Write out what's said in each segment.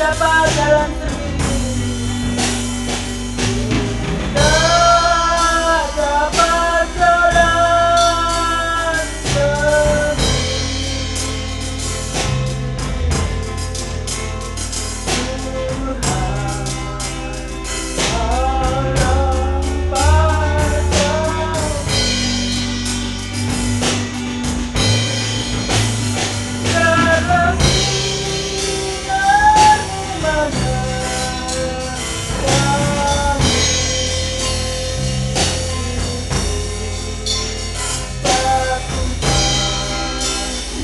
dapat jalan sendiri, tak dapat jalan sendiri. Tuhan tolong padaku. Dalam sinarmu menerangi,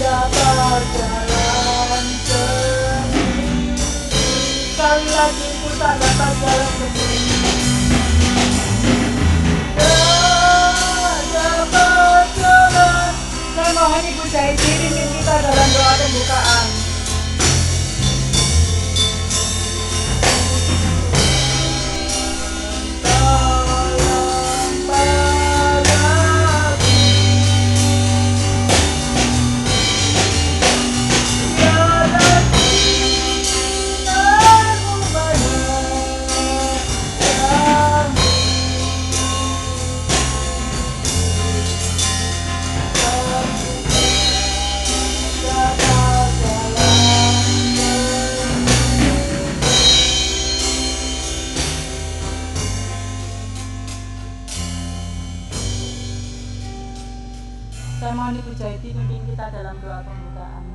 dapat jalan sendiri. Sekali lagi ku tak dapat jalan sendiri, tak dapat jalan. Saya mohon Ibu Zaidi pimpin kita dalam doa pembukaan. Tolong padaku, dalam sinarmu menerangi, dapat jalan sendiri. Saya mohon Ibu Zaidi pimpin kita dalam doa pembukaan.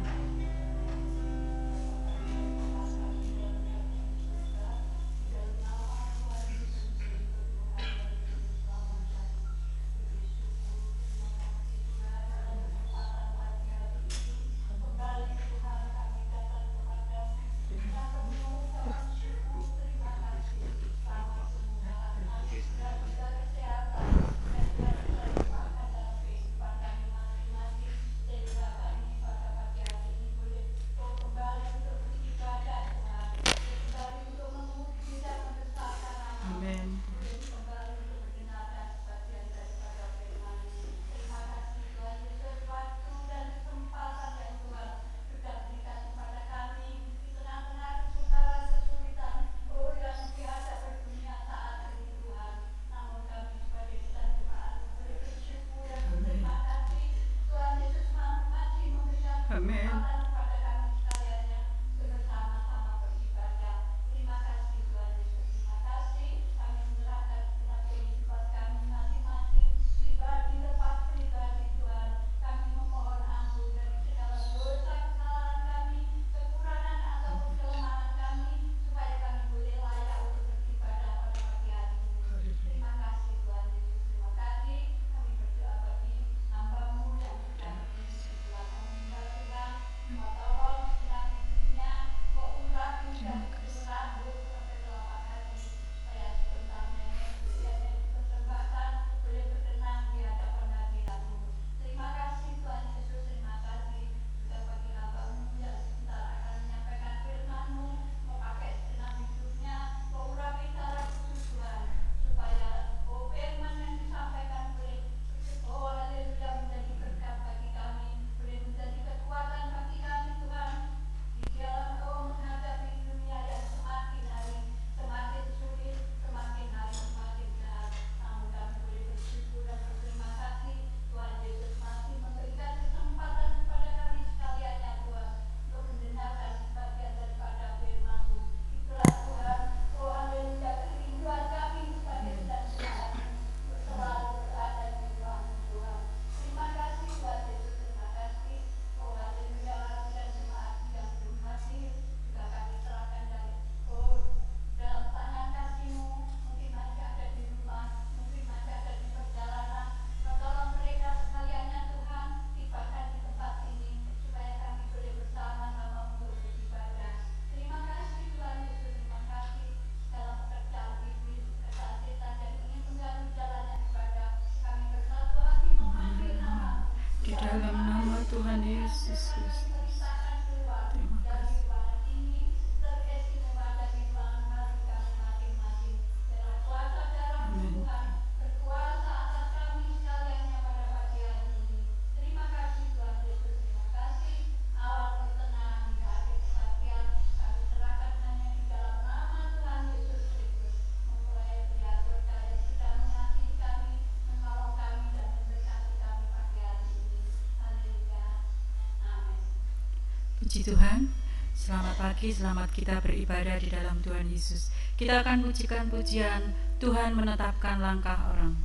Puji Tuhan, selamat pagi, selamat kita beribadah di dalam Tuhan Yesus. Kita akan pujikan pujian Tuhan menetapkan langkah orang.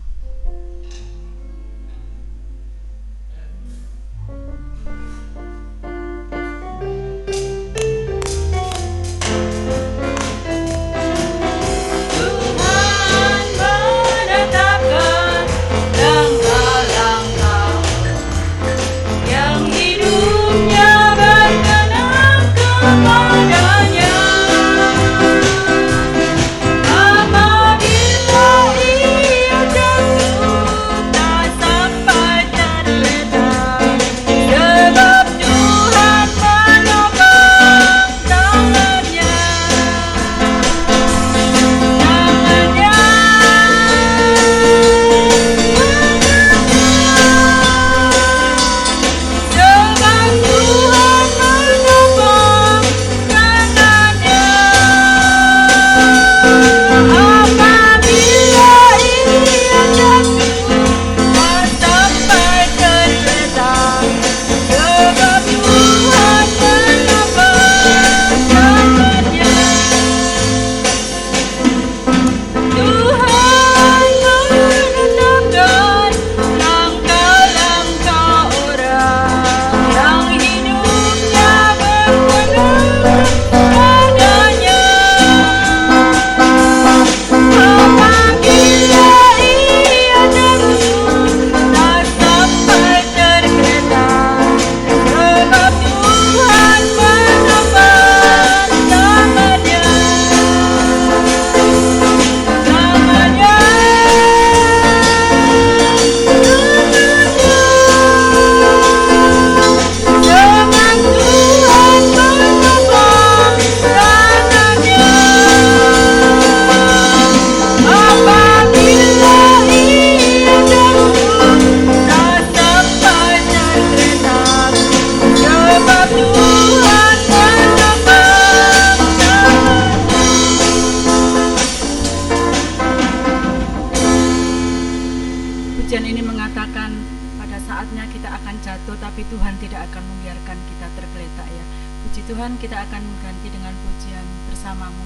Pujian ini mengatakan pada saatnya kita akan jatuh, tapi Tuhan tidak akan membiarkan kita tergeletak ya. Puji Tuhan, kita akan mengganti dengan pujian bersamamu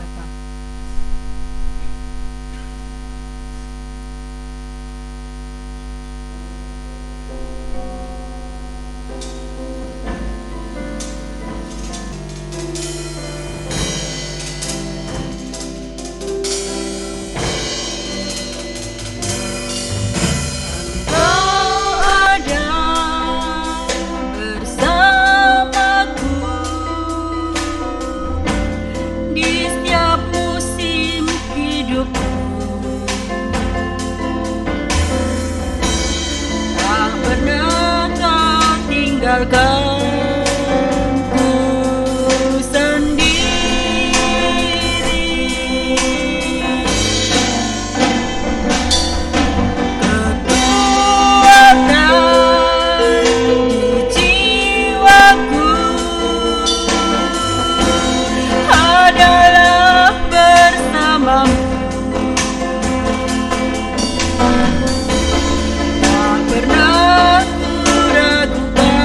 Bapa. Tak pernah ku ragukan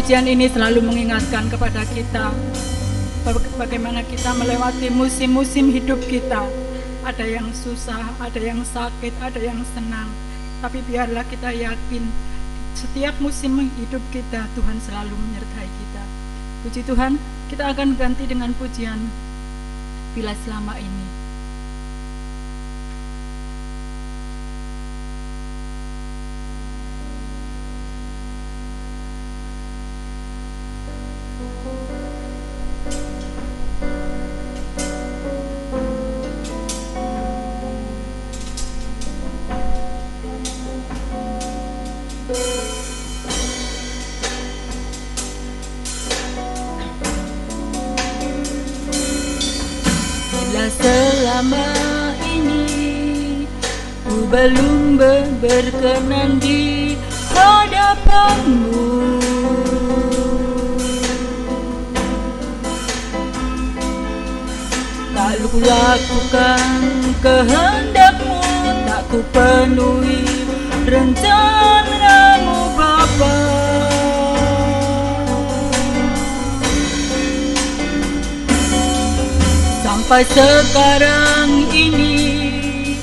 pujian ini selalu mengingatkan kepada kita bagaimana kita melewati musim-musim hidup kita. Ada yang susah, ada yang sakit, ada yang senang. Tapi biarlah kita yakin setiap musim hidup kita Tuhan selalu menyertai kita. Puji Tuhan, kita akan ganti dengan pujian Bila Selama Ini. Selama ini ku belum berkenan di hadapanmu, tak ku lakukan kehendakmu, tak ku penuhi rencanamu Bapa. Sampai sekarang ini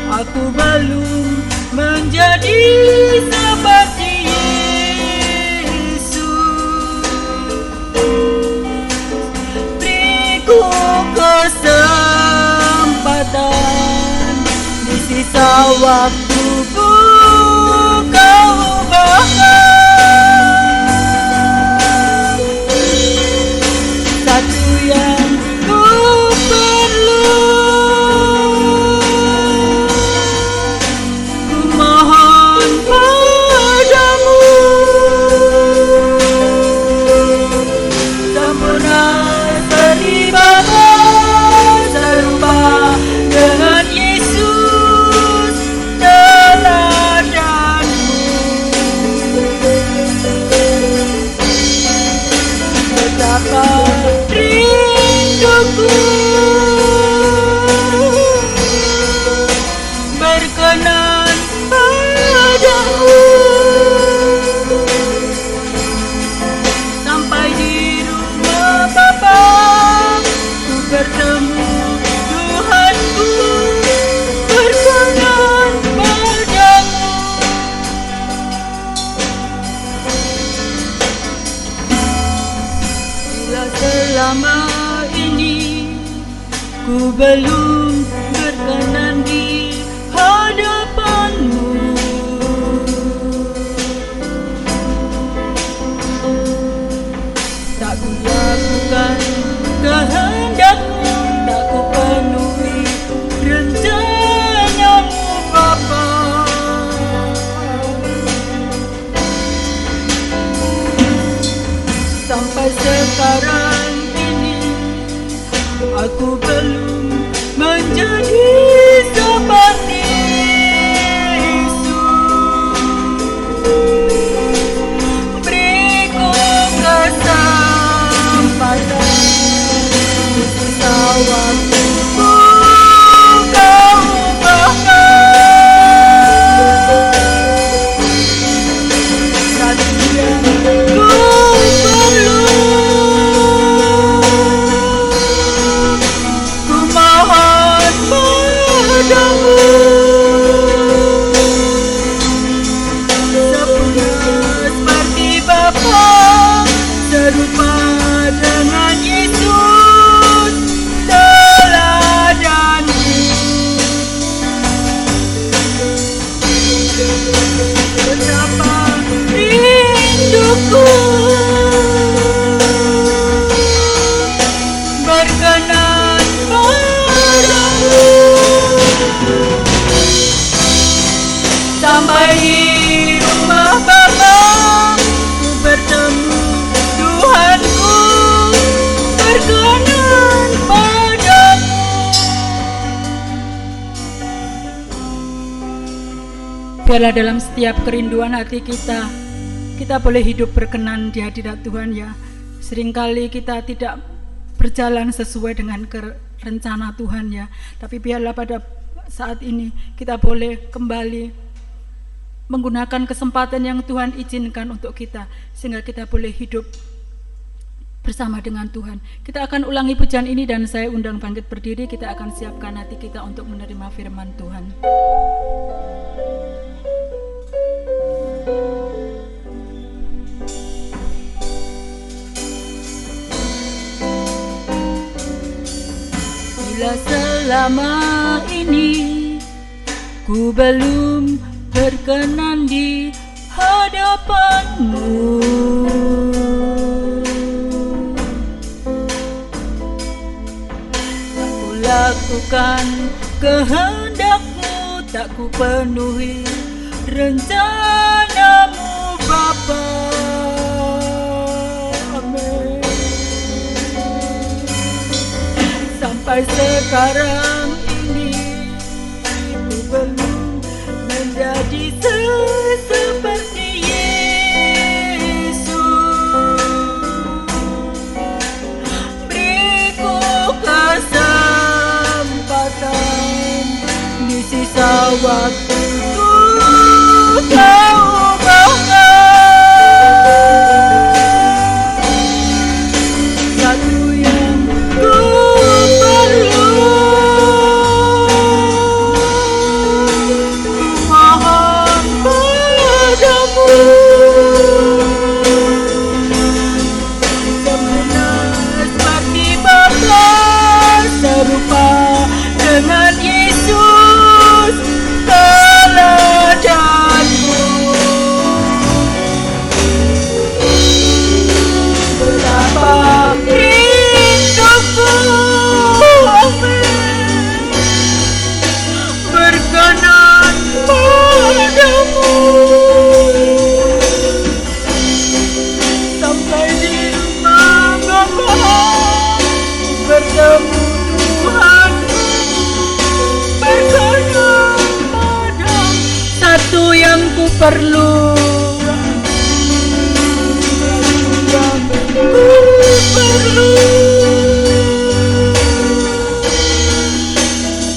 aku belum menjadi seperti Yesus. Beriku kesempatan di sisa waktuku, kau ubahkan satu yang berkenan padamu. Sampai di rumah Bapa ku bertemu Tuhanku, berkenan padamu. Bila selama ini ku belum berkenan di hadapanmu, tak ku lakukan kehendakmu, tak ku penuhi rencanamu Bapa. Sampai sekarang ini aku belum menjadi seperti Yesus. Beriku kesempatan di sisa waktuku, kau ubahkan satu yang ku perlu. Ku mohon padamu, sempurna seperti Bapa, serupa dengan Yesus teladanku. Betapa rinduku berkenan padamu. Sampai di rumah Bapa ku bertemu Tuhanku, berkenan padamu. Biarlah dalam setiap kerinduan hati kita boleh hidup berkenan di hadirat Tuhan ya. Seringkali kita tidak berjalan sesuai dengan rencana Tuhan ya. Tapi biarlah pada saat ini kita boleh kembali menggunakan kesempatan yang Tuhan izinkan untuk kita, sehingga kita boleh hidup bersama dengan Tuhan. Kita akan ulangi pujian ini dan saya undang bangkit berdiri. Kita akan siapkan hati kita untuk menerima firman Tuhan. Bila selama ini ku belum berkenan di hadapanmu, tak ku lakukan kehendakmu, tak ku penuhi rencanamu Bapa. Amin. Sampai sekarang ini ku belum menjadi seperti Yesus. Beriku kesempatan di sisa waktuku, kau satu yang ku perlu. Mohon padamu, sempurna seperti Bapa, serupa dengan Yesus teladanmu. Betapa rinduku, amin, berkenan padamu. Sampai di rumah Bapa bertemu Tuhanku, berkenan padamu. Satu yang ku perlu,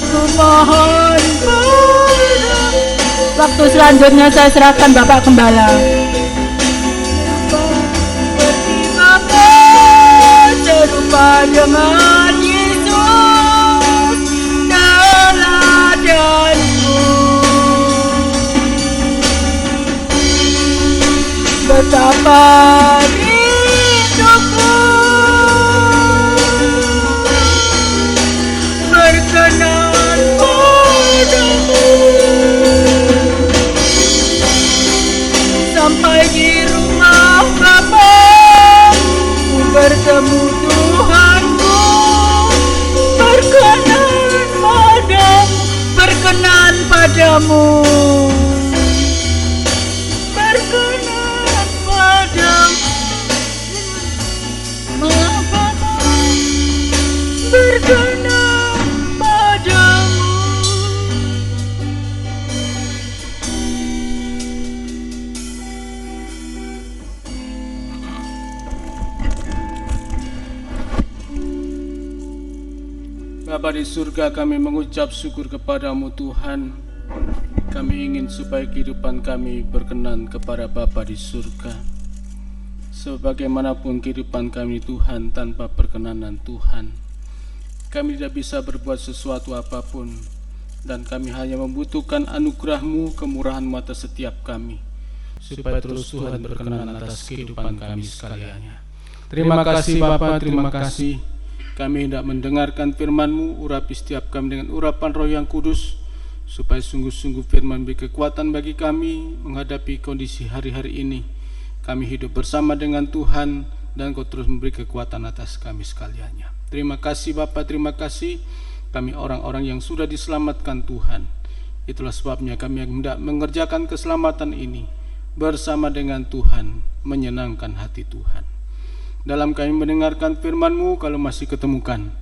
ku mohon padamu. Waktu selanjutnya saya serahkan Bapak Gembala. Seperti Bapa, serupa dengan Yesus teladanmu. Betapa rinduku berkenan padamu. Sampai di rumah Bapa ku bertemu Tuhanku, berkenan padamu, berkenan padamu, berkenan padamu, berkenan padamu. Bapa di surga, kami mengucap syukur kepadamu Tuhan. Kami ingin supaya kehidupan kami berkenan kepada Bapa di surga. Sebagaimanapun kehidupan kami Tuhan, tanpa perkenanan Tuhan, kami tidak bisa berbuat sesuatu apapun. Dan kami hanya membutuhkan anugerah-Mu, kemurahan-Mu atas setiap kami, supaya terus Tuhan berkenan atas kehidupan kami sekaliannya. Terima kasih Bapa, terima kasih. Kami hendak mendengarkan firman-Mu, urapi setiap kami dengan urapan Roh yang kudus, supaya sungguh-sungguh firman beri kekuatan bagi kami menghadapi kondisi hari-hari ini. Kami hidup bersama dengan Tuhan, dan Kau terus memberi kekuatan atas kami sekaliannya. Terima kasih Bapa, terima kasih. Kami orang-orang yang sudah diselamatkan Tuhan. Itulah sebabnya kami hendak mengerjakan keselamatan ini bersama dengan Tuhan, menyenangkan hati Tuhan. Dalam kami mendengarkan firman-Mu, kalau masih ketemukan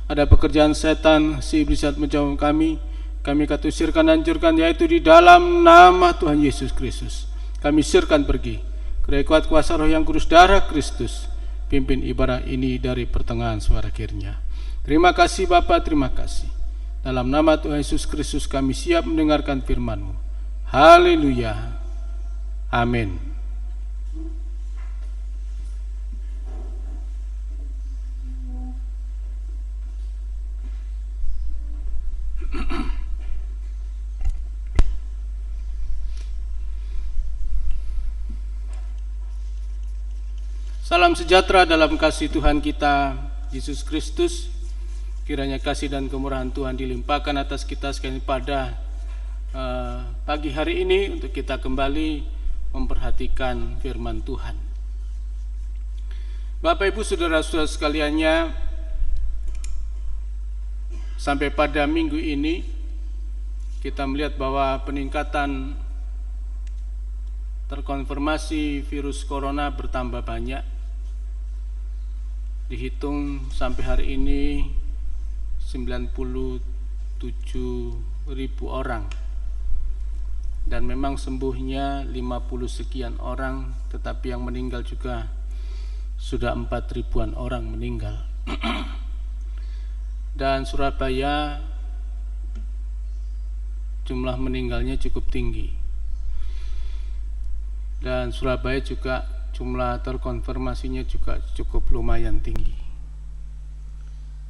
ada pekerjaan setan, si iblis menjauh kami kata usirkan, hancurkan, yaitu di dalam nama Tuhan Yesus Kristus. Kami usirkan pergi. Kiranya kuat kuasa Roh yang kudus, darah Kristus, pimpin ibadah ini dari pertengahan suara akhirnya. Terima kasih Bapa, terima kasih. Dalam nama Tuhan Yesus Kristus kami siap mendengarkan firman-Mu. Haleluya, Amin. Salam sejahtera dalam kasih Tuhan kita Yesus Kristus. Kiranya kasih dan kemurahan Tuhan dilimpahkan atas kita sekalian pada pagi hari ini untuk kita kembali memperhatikan firman Tuhan. Bapak Ibu saudara-saudara sekaliannya, sampai pada minggu ini kita melihat bahwa peningkatan terkonfirmasi virus corona bertambah banyak. Dihitung sampai hari ini 97.000 orang, dan memang sembuhnya 50 sekian orang, tetapi yang meninggal juga sudah 4.000-an orang meninggal. Dan Surabaya jumlah meninggalnya cukup tinggi, dan Surabaya juga jumlah terkonfirmasinya juga cukup lumayan tinggi.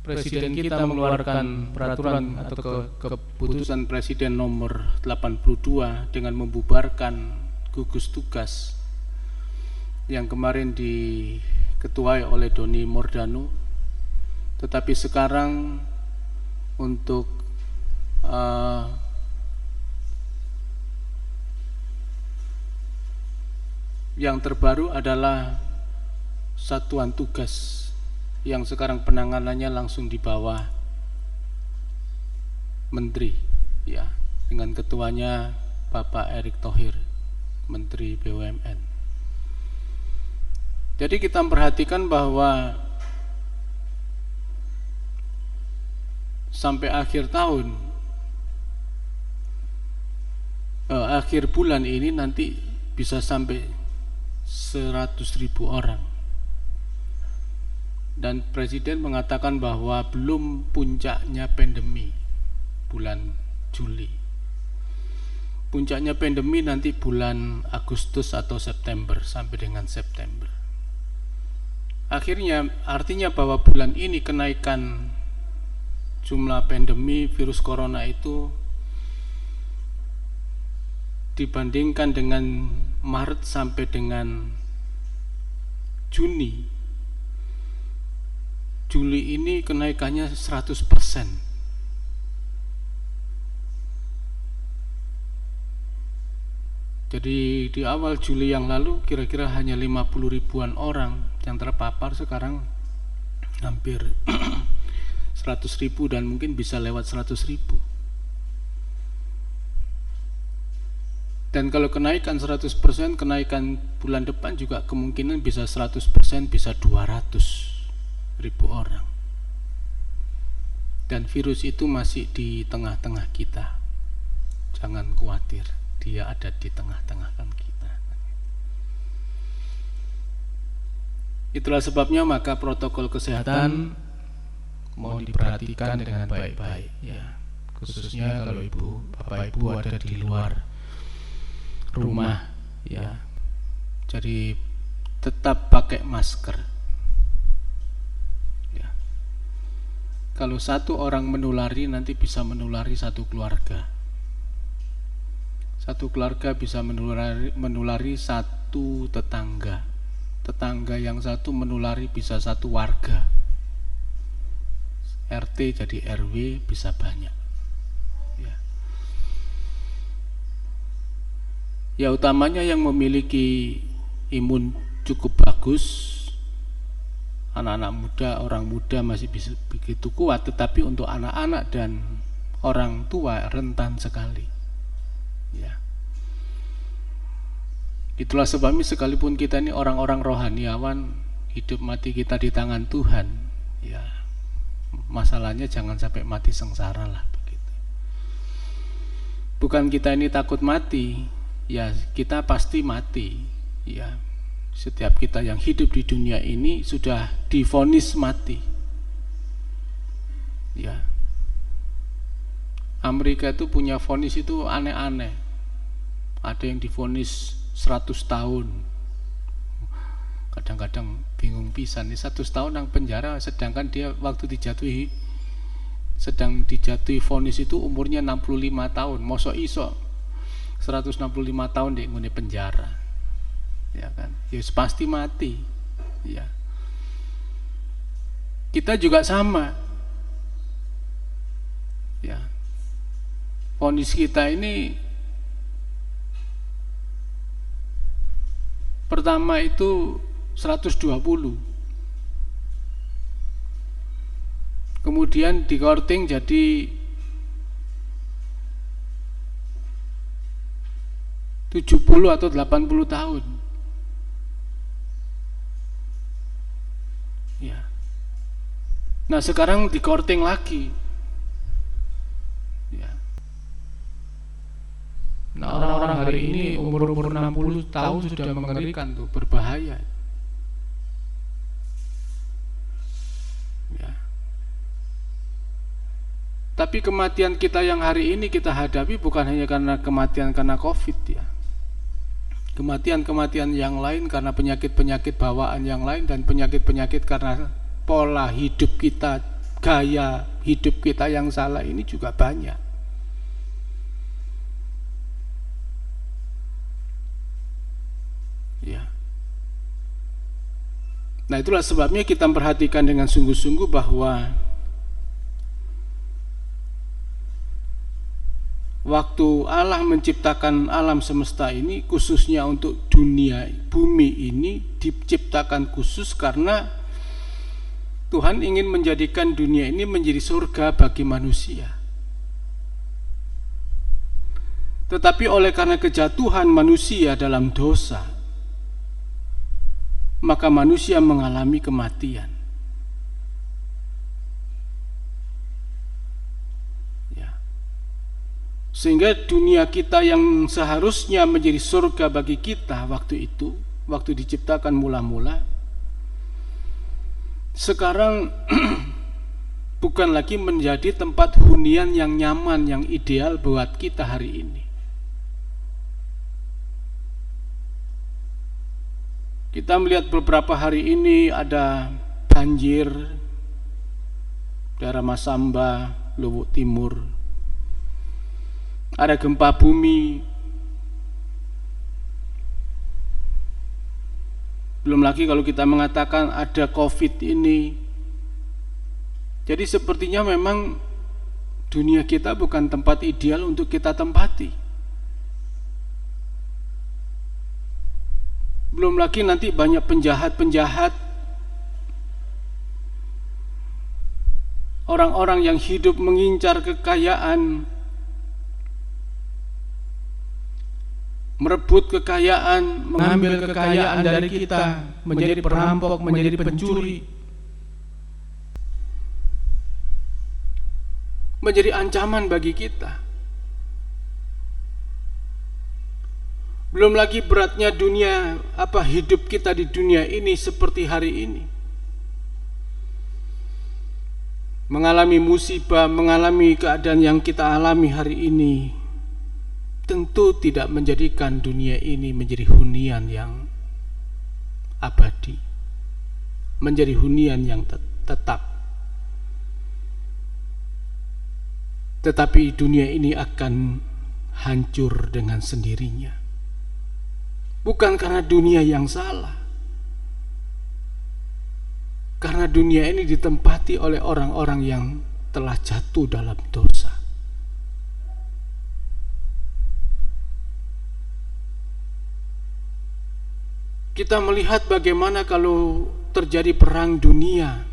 Presiden kita mengeluarkan peraturan atau keputusan Presiden nomor 82 dengan membubarkan gugus tugas yang kemarin diketuai oleh Doni Mordano. Tetapi sekarang untuk yang terbaru adalah satuan tugas yang sekarang penanganannya langsung di bawah Menteri, ya, dengan ketuanya Bapak Erick Thohir, Menteri BUMN. Jadi kita memperhatikan bahwa sampai akhir tahun, akhir bulan ini nanti bisa sampai 100.000 orang. Dan Presiden mengatakan bahwa belum puncaknya pandemi bulan Juli. Puncaknya pandemi nanti bulan Agustus atau September, sampai dengan September. Akhirnya artinya bahwa bulan ini kenaikan jumlah pandemi virus corona itu dibandingkan dengan Maret sampai dengan Juli ini kenaikannya 100%. Jadi di awal Juli yang lalu kira-kira hanya 50 ribuan orang yang terpapar, sekarang hampir 100.000 dan mungkin bisa lewat 100.000. Dan kalau kenaikan 100%, kenaikan bulan depan juga kemungkinan bisa 100%, bisa 200.000 orang. Dan virus itu masih di tengah-tengah kita. Jangan khawatir, dia ada di tengah-tengah kita. Itulah sebabnya maka protokol kesehatan mau diperhatikan dengan baik-baik, ya. Khususnya kalau Bapak Ibu ada di luar rumah, ya. Jadi tetap pakai masker, ya. Kalau satu orang menulari, nanti bisa menulari satu keluarga. Satu keluarga bisa menulari satu tetangga. Tetangga yang satu menulari bisa satu warga. RT jadi RW bisa banyak. Ya, utamanya yang memiliki imun cukup bagus, anak-anak muda, orang muda masih bisa begitu kuat, tetapi untuk anak-anak dan orang tua rentan sekali, ya. Itulah sebabnya sekalipun kita ini orang-orang rohaniawan, hidup mati kita di tangan Tuhan, ya, masalahnya jangan sampai mati sengsara lah, begitu. Bukan kita ini takut mati, ya, kita pasti mati, ya. Setiap kita yang hidup di dunia ini sudah divonis mati, ya. Amerika itu punya vonis itu aneh-aneh. Ada yang divonis 100 tahun. Kadang-kadang bingung pisan, 100 tahun nang penjara, sedangkan dia waktu sedang dijatuhi vonis itu umurnya 65 tahun. Mosok iso 165 tahun di ngene penjara. Ya kan? Ya pasti mati. Ya. Kita juga sama. Ya. Vonis kita ini pertama itu 120. Kemudian dikorting jadi 70 atau 80 tahun. Ya. Nah, sekarang dikorting lagi. Ya. Nah, orang-orang hari ini umur-umur 60 tahun sudah mengerikan tuh, berbahaya. Ya. Tapi kematian kita yang hari ini kita hadapi bukan hanya karena kematian karena COVID ya. Kematian-kematian yang lain karena penyakit-penyakit bawaan yang lain dan penyakit-penyakit karena pola hidup kita, gaya hidup kita yang salah ini juga banyak. Ya. Nah, itulah sebabnya kita memperhatikan dengan sungguh-sungguh bahwa waktu Allah menciptakan alam semesta ini, khususnya untuk dunia bumi ini diciptakan khusus karena Tuhan ingin menjadikan dunia ini menjadi surga bagi manusia. Tetapi oleh karena kejatuhan manusia dalam dosa, maka manusia mengalami kematian. Sehingga dunia kita yang seharusnya menjadi surga bagi kita waktu itu, waktu diciptakan mula-mula, sekarang bukan lagi menjadi tempat hunian yang nyaman, yang ideal buat kita hari ini. Kita melihat beberapa hari ini ada banjir daerah Masamba, Luwuk Timur. Ada gempa bumi. Belum lagi kalau kita mengatakan ada COVID ini. Jadi sepertinya memang dunia kita bukan tempat ideal untuk kita tempati. Belum lagi nanti banyak penjahat-penjahat, orang-orang yang hidup mengincar kekayaan, merebut kekayaan, mengambil kekayaan dari kita, menjadi perampok, menjadi pencuri, menjadi ancaman bagi kita. Belum lagi beratnya dunia, hidup kita di dunia ini seperti hari ini. Mengalami musibah, mengalami keadaan yang kita alami hari ini, tentu tidak menjadikan dunia ini menjadi hunian yang abadi, menjadi hunian yang tetap. Tetapi dunia ini akan hancur dengan sendirinya. Bukan karena dunia yang salah, karena dunia ini ditempati oleh orang-orang yang telah jatuh dalam dosa. Kita melihat bagaimana kalau terjadi perang dunia,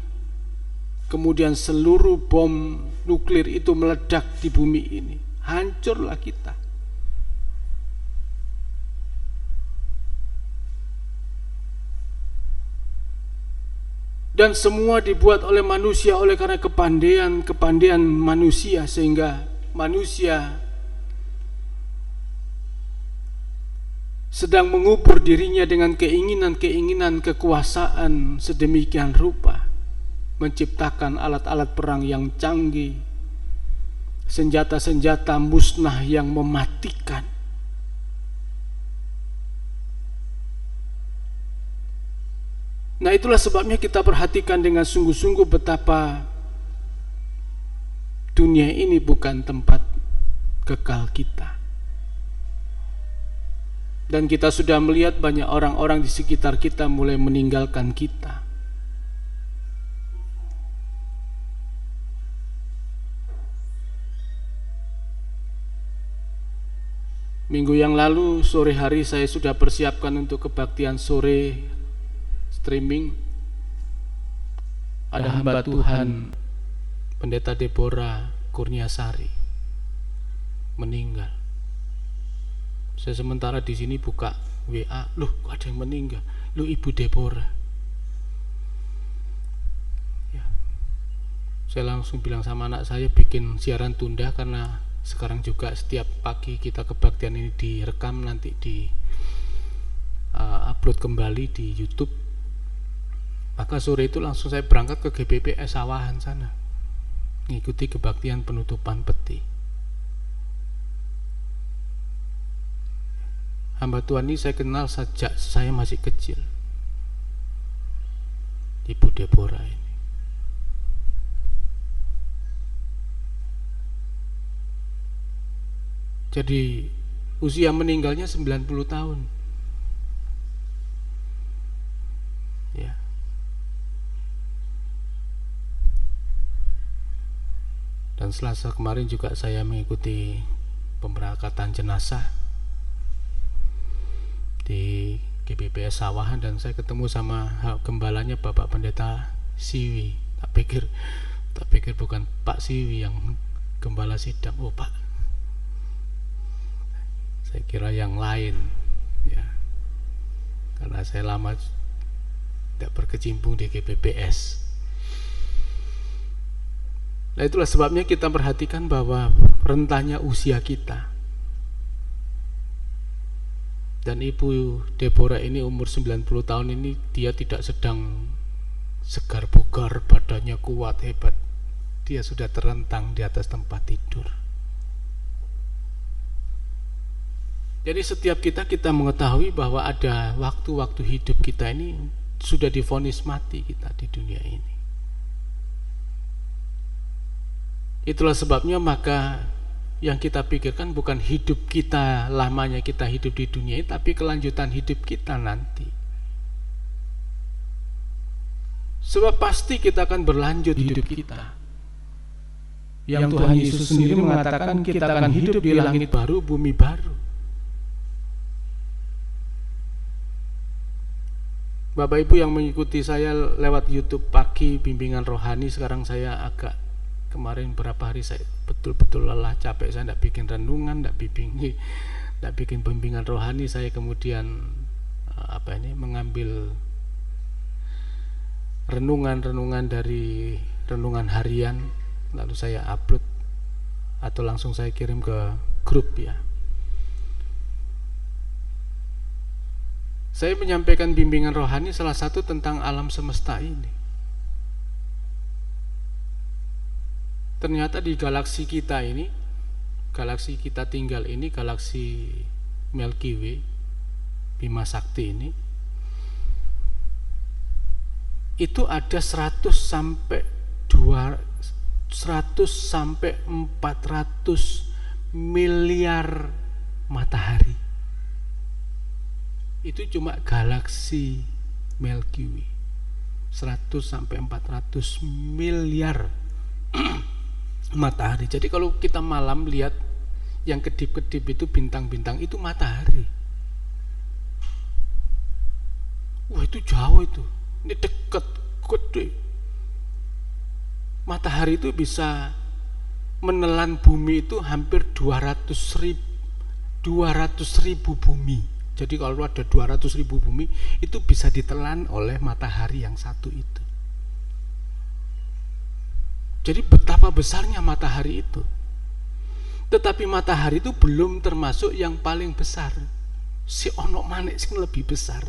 kemudian seluruh bom nuklir itu meledak di bumi ini, hancurlah kita. Dan semua dibuat oleh manusia oleh karena kepandaian manusia, sehingga manusia sedang mengubur dirinya dengan keinginan-keinginan kekuasaan sedemikian rupa, menciptakan alat-alat perang yang canggih, senjata-senjata musnah yang mematikan. Nah, itulah sebabnya kita perhatikan dengan sungguh-sungguh betapa dunia ini bukan tempat kekal kita. Dan kita sudah melihat banyak orang-orang di sekitar kita mulai meninggalkan kita. Minggu yang lalu sore hari saya sudah persiapkan untuk kebaktian sore streaming. Ada hamba Tuhan Pendeta Deborah Kurniasari meninggal. Saya sementara di sini buka WA, loh kok ada yang meninggal? Loh, Ibu Deborah. Ya. Saya langsung bilang sama anak saya bikin siaran tunda, karena sekarang juga setiap pagi kita kebaktian ini direkam, nanti di upload kembali di YouTube. Maka sore itu langsung saya berangkat ke GBP Sawahan sana, mengikuti kebaktian penutupan peti. Hamba Tuhan ini saya kenal sejak saya masih kecil, Ibu Deborah ini. Jadi usia meninggalnya 90 tahun. Ya. Dan Selasa kemarin juga saya mengikuti pemberangkatan jenazah di GBPS Sawahan, dan saya ketemu sama gembalanya Bapak Pendeta Siwi. Tak pikir bukan Pak Siwi yang gembala sidang. Oh, Pak. Saya kira yang lain, ya, karena saya lama tidak berkecimpung di GBPS. Nah, itulah sebabnya kita perhatikan bahwa rentannya usia kita. Dan Ibu Deborah ini umur 90 tahun ini, dia tidak sedang segar bugar, badannya kuat, hebat. Dia sudah terentang di atas tempat tidur. Jadi setiap kita mengetahui bahwa ada waktu-waktu hidup kita ini sudah divonis mati kita di dunia ini. Itulah sebabnya maka yang kita pikirkan bukan hidup kita, lamanya kita hidup di dunia ini, tapi kelanjutan hidup kita nanti. Sebab pasti kita akan berlanjut hidup kita. Yang Tuhan Yesus sendiri mengatakan kita akan hidup di langit baru, bumi baru. Bapak Ibu yang mengikuti saya lewat YouTube pagi bimbingan rohani, sekarang saya agak, kemarin berapa hari saya betul-betul lelah, capek, saya tidak bikin renungan, tidak bikin bimbingan rohani. Saya kemudian mengambil renungan dari renungan harian, lalu saya upload atau langsung saya kirim ke grup, ya. Saya menyampaikan bimbingan rohani salah satu tentang alam semesta ini. Ternyata di galaksi kita ini, galaksi kita tinggal ini, galaksi Milky Way, Bima Sakti ini, itu ada 100 sampai 400 miliar matahari. Itu cuma galaksi Milky Way, 100 sampai 400 miliar matahari. Jadi kalau kita malam lihat yang kedip-kedip itu bintang-bintang, itu matahari. Wah, itu jauh itu. Ini dekat, gede. Matahari itu bisa menelan bumi itu hampir 200.000 bumi. Jadi kalau ada 200.000 bumi, itu bisa ditelan oleh matahari yang satu itu. Jadi betapa besarnya matahari itu. Tetapi matahari itu belum termasuk yang paling besar. Si ono manik sing lebih besar.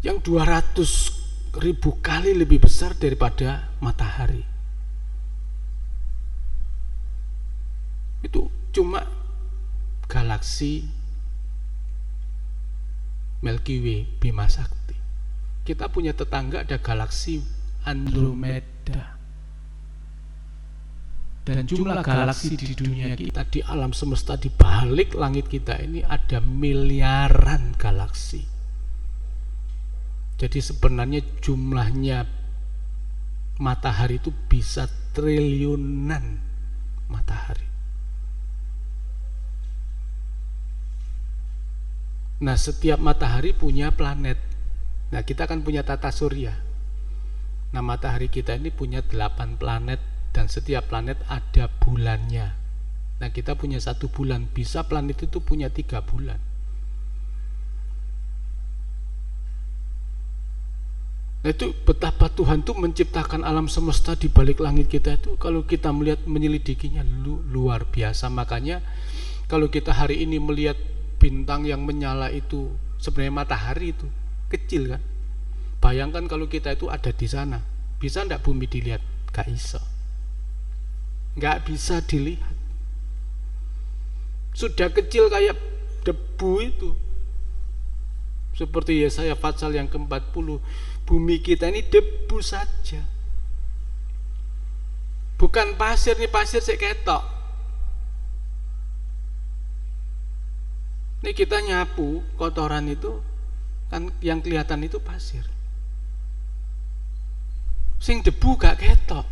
Yang 200.000 kali lebih besar daripada matahari. Itu cuma galaksi Milky Way Bima Sakti. Kita punya tetangga ada galaksi Andromeda. Dan jumlah galaksi di dunia kita, di alam semesta, di balik langit kita ini ada miliaran galaksi. Jadi sebenarnya jumlahnya matahari itu bisa triliunan matahari. Nah, setiap matahari punya planet. Nah, kita kan punya tata surya. Nah, matahari kita ini punya 8 planet, dan setiap planet ada bulannya. Nah, kita punya 1 bulan, bisa planet itu punya 3 bulan. Nah, itu betapa Tuhan tuh menciptakan alam semesta di balik langit kita itu, kalau kita melihat menyelidikinya luar biasa. Makanya kalau kita hari ini melihat bintang yang menyala itu, sebenarnya matahari itu kecil kan. Bayangkan kalau kita itu ada di sana, bisa enggak bumi dilihat? Gak bisa. Nggak bisa dilihat. Sudah kecil kayak debu itu. Seperti Yesaya pasal yang ke-40, bumi kita ini debu saja. Bukan pasir, nih pasir sik ketok. Ini kita nyapu kotoran itu kan yang kelihatan itu pasir. Sing debu gak ketok.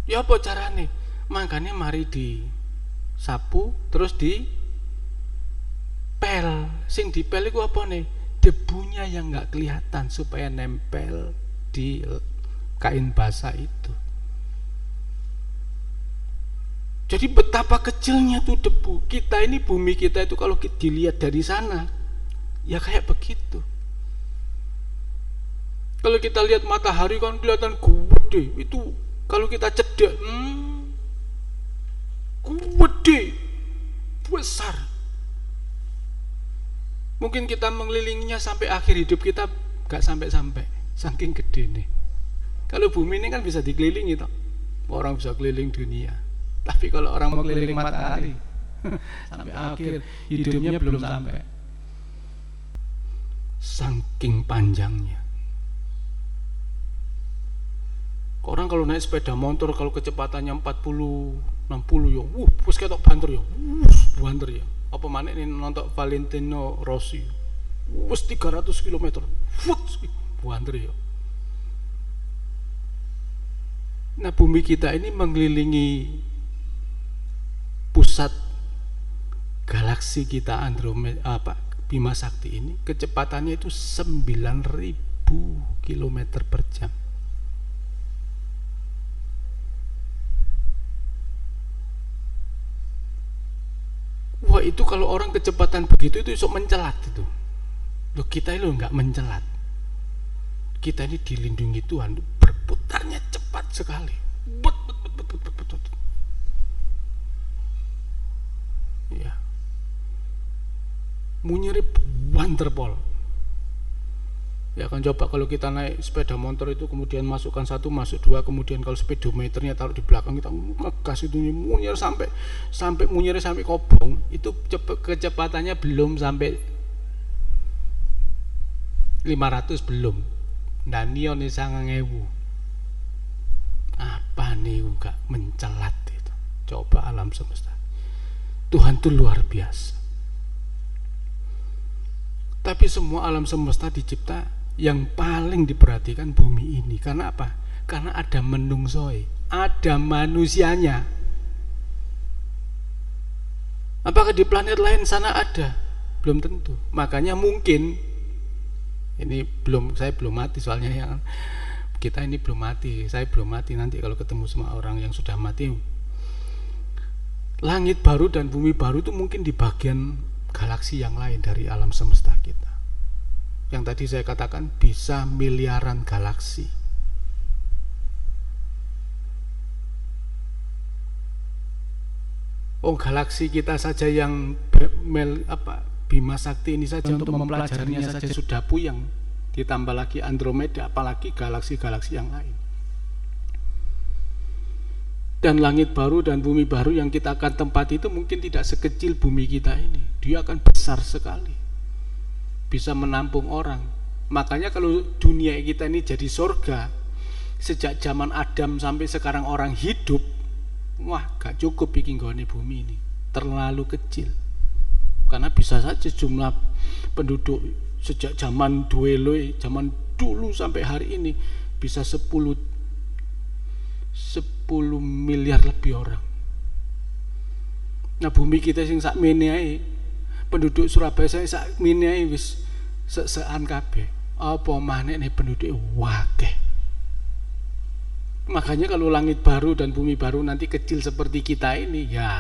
Ya apa carane? Makanya mari disapu terus di pel. Sing dipel iku apa nih? Debunya yang nggak kelihatan supaya nempel di kain basah itu. Jadi betapa kecilnya tuh debu. Kita ini, bumi kita itu kalau dilihat dari sana ya kayak begitu. Kalau kita lihat matahari kan kelihatan gede. Itu kalau kita cedek, gede, besar. Mungkin kita mengelilinginya sampai akhir hidup kita gak sampai-sampai, saking gede nih. Kalau bumi ini kan bisa dikelilingi toh. Orang bisa keliling dunia. Tapi kalau orang mau keliling matahari sampai akhir hidupnya belum sampai. Saking panjangnya. Orang kalau naik sepeda motor kalau kecepatannya 40, 60 ya, wis ketok banter ya. Banter ya. Apa maneh ini nonton Valentino Rossi. Wis 300 km. Banter ya. Nah, bumi kita ini mengelilingi pusat galaksi kita Andromeda Bima Sakti ini, kecepatannya itu 9.000 km per jam. Wah, itu kalau orang kecepatan begitu itu sok mencelat itu. Loh, kita ini nggak mencelat. Kita ini dilindungi Tuhan, berputarnya cepat sekali. Bet. Ya. Munyirip wanderpol. Ya kan, coba kalau kita naik sepeda motor itu kemudian masukkan 1, masuk 2, kemudian kalau speedometernya taruh di belakang kita ngegas itu munyir sampai munyirnya sampai kobong, itu kecepatannya belum sampai 500 belum. Dan nion 9.000. Apa nih gak mencelat itu. Coba alam semesta. Tuhan tuh luar biasa. Tapi semua alam semesta dicipta, yang paling diperhatikan bumi ini. Karena apa? Karena ada menungsoe, ada manusianya. Apakah di planet lain sana ada? Belum tentu. Makanya mungkin ini saya belum mati, soalnya yang kita ini belum mati. Saya belum mati, nanti kalau ketemu sama orang yang sudah mati, langit baru dan bumi baru itu mungkin di bagian galaksi yang lain dari alam semesta kita. Yang tadi saya katakan bisa miliaran galaksi. Oh, galaksi kita saja yang Bima Sakti ini saja untuk mempelajarinya saja sudah puyeng. Ditambah lagi Andromeda, apalagi galaksi-galaksi yang lain. Dan langit baru dan bumi baru yang kita akan tempati itu mungkin tidak sekecil bumi kita ini. Dia akan besar sekali, bisa menampung orang. Makanya kalau dunia kita ini jadi surga, sejak zaman Adam sampai sekarang orang hidup, wah gak cukup bikin gone bumi ini, terlalu kecil. Karena bisa saja jumlah penduduk sejak zaman dueloi, zaman dulu sampai hari ini bisa 10 miliar lebih orang. Nah bumi kita sing sakmene ae, penduduk Surabaya saya sakmene ae wis sean kabeh. Apa maneh penduduk wakeh. Makanya kalau langit baru dan bumi baru nanti kecil seperti kita ini, ya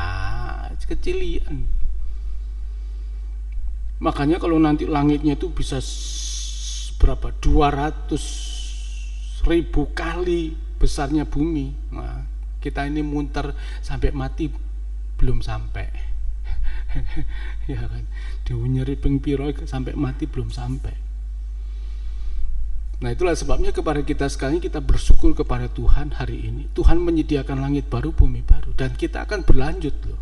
kecilian. Makanya kalau nanti langitnya itu bisa berapa? 200.000 kali besarnya bumi. Nah, kita ini munter sampai mati belum sampai. Ya kan, diunyeri ping piro sampai mati belum sampai. Nah itulah sebabnya kepada kita sekalian kita bersyukur kepada Tuhan hari ini. Tuhan menyediakan langit baru, bumi baru, dan kita akan berlanjut loh.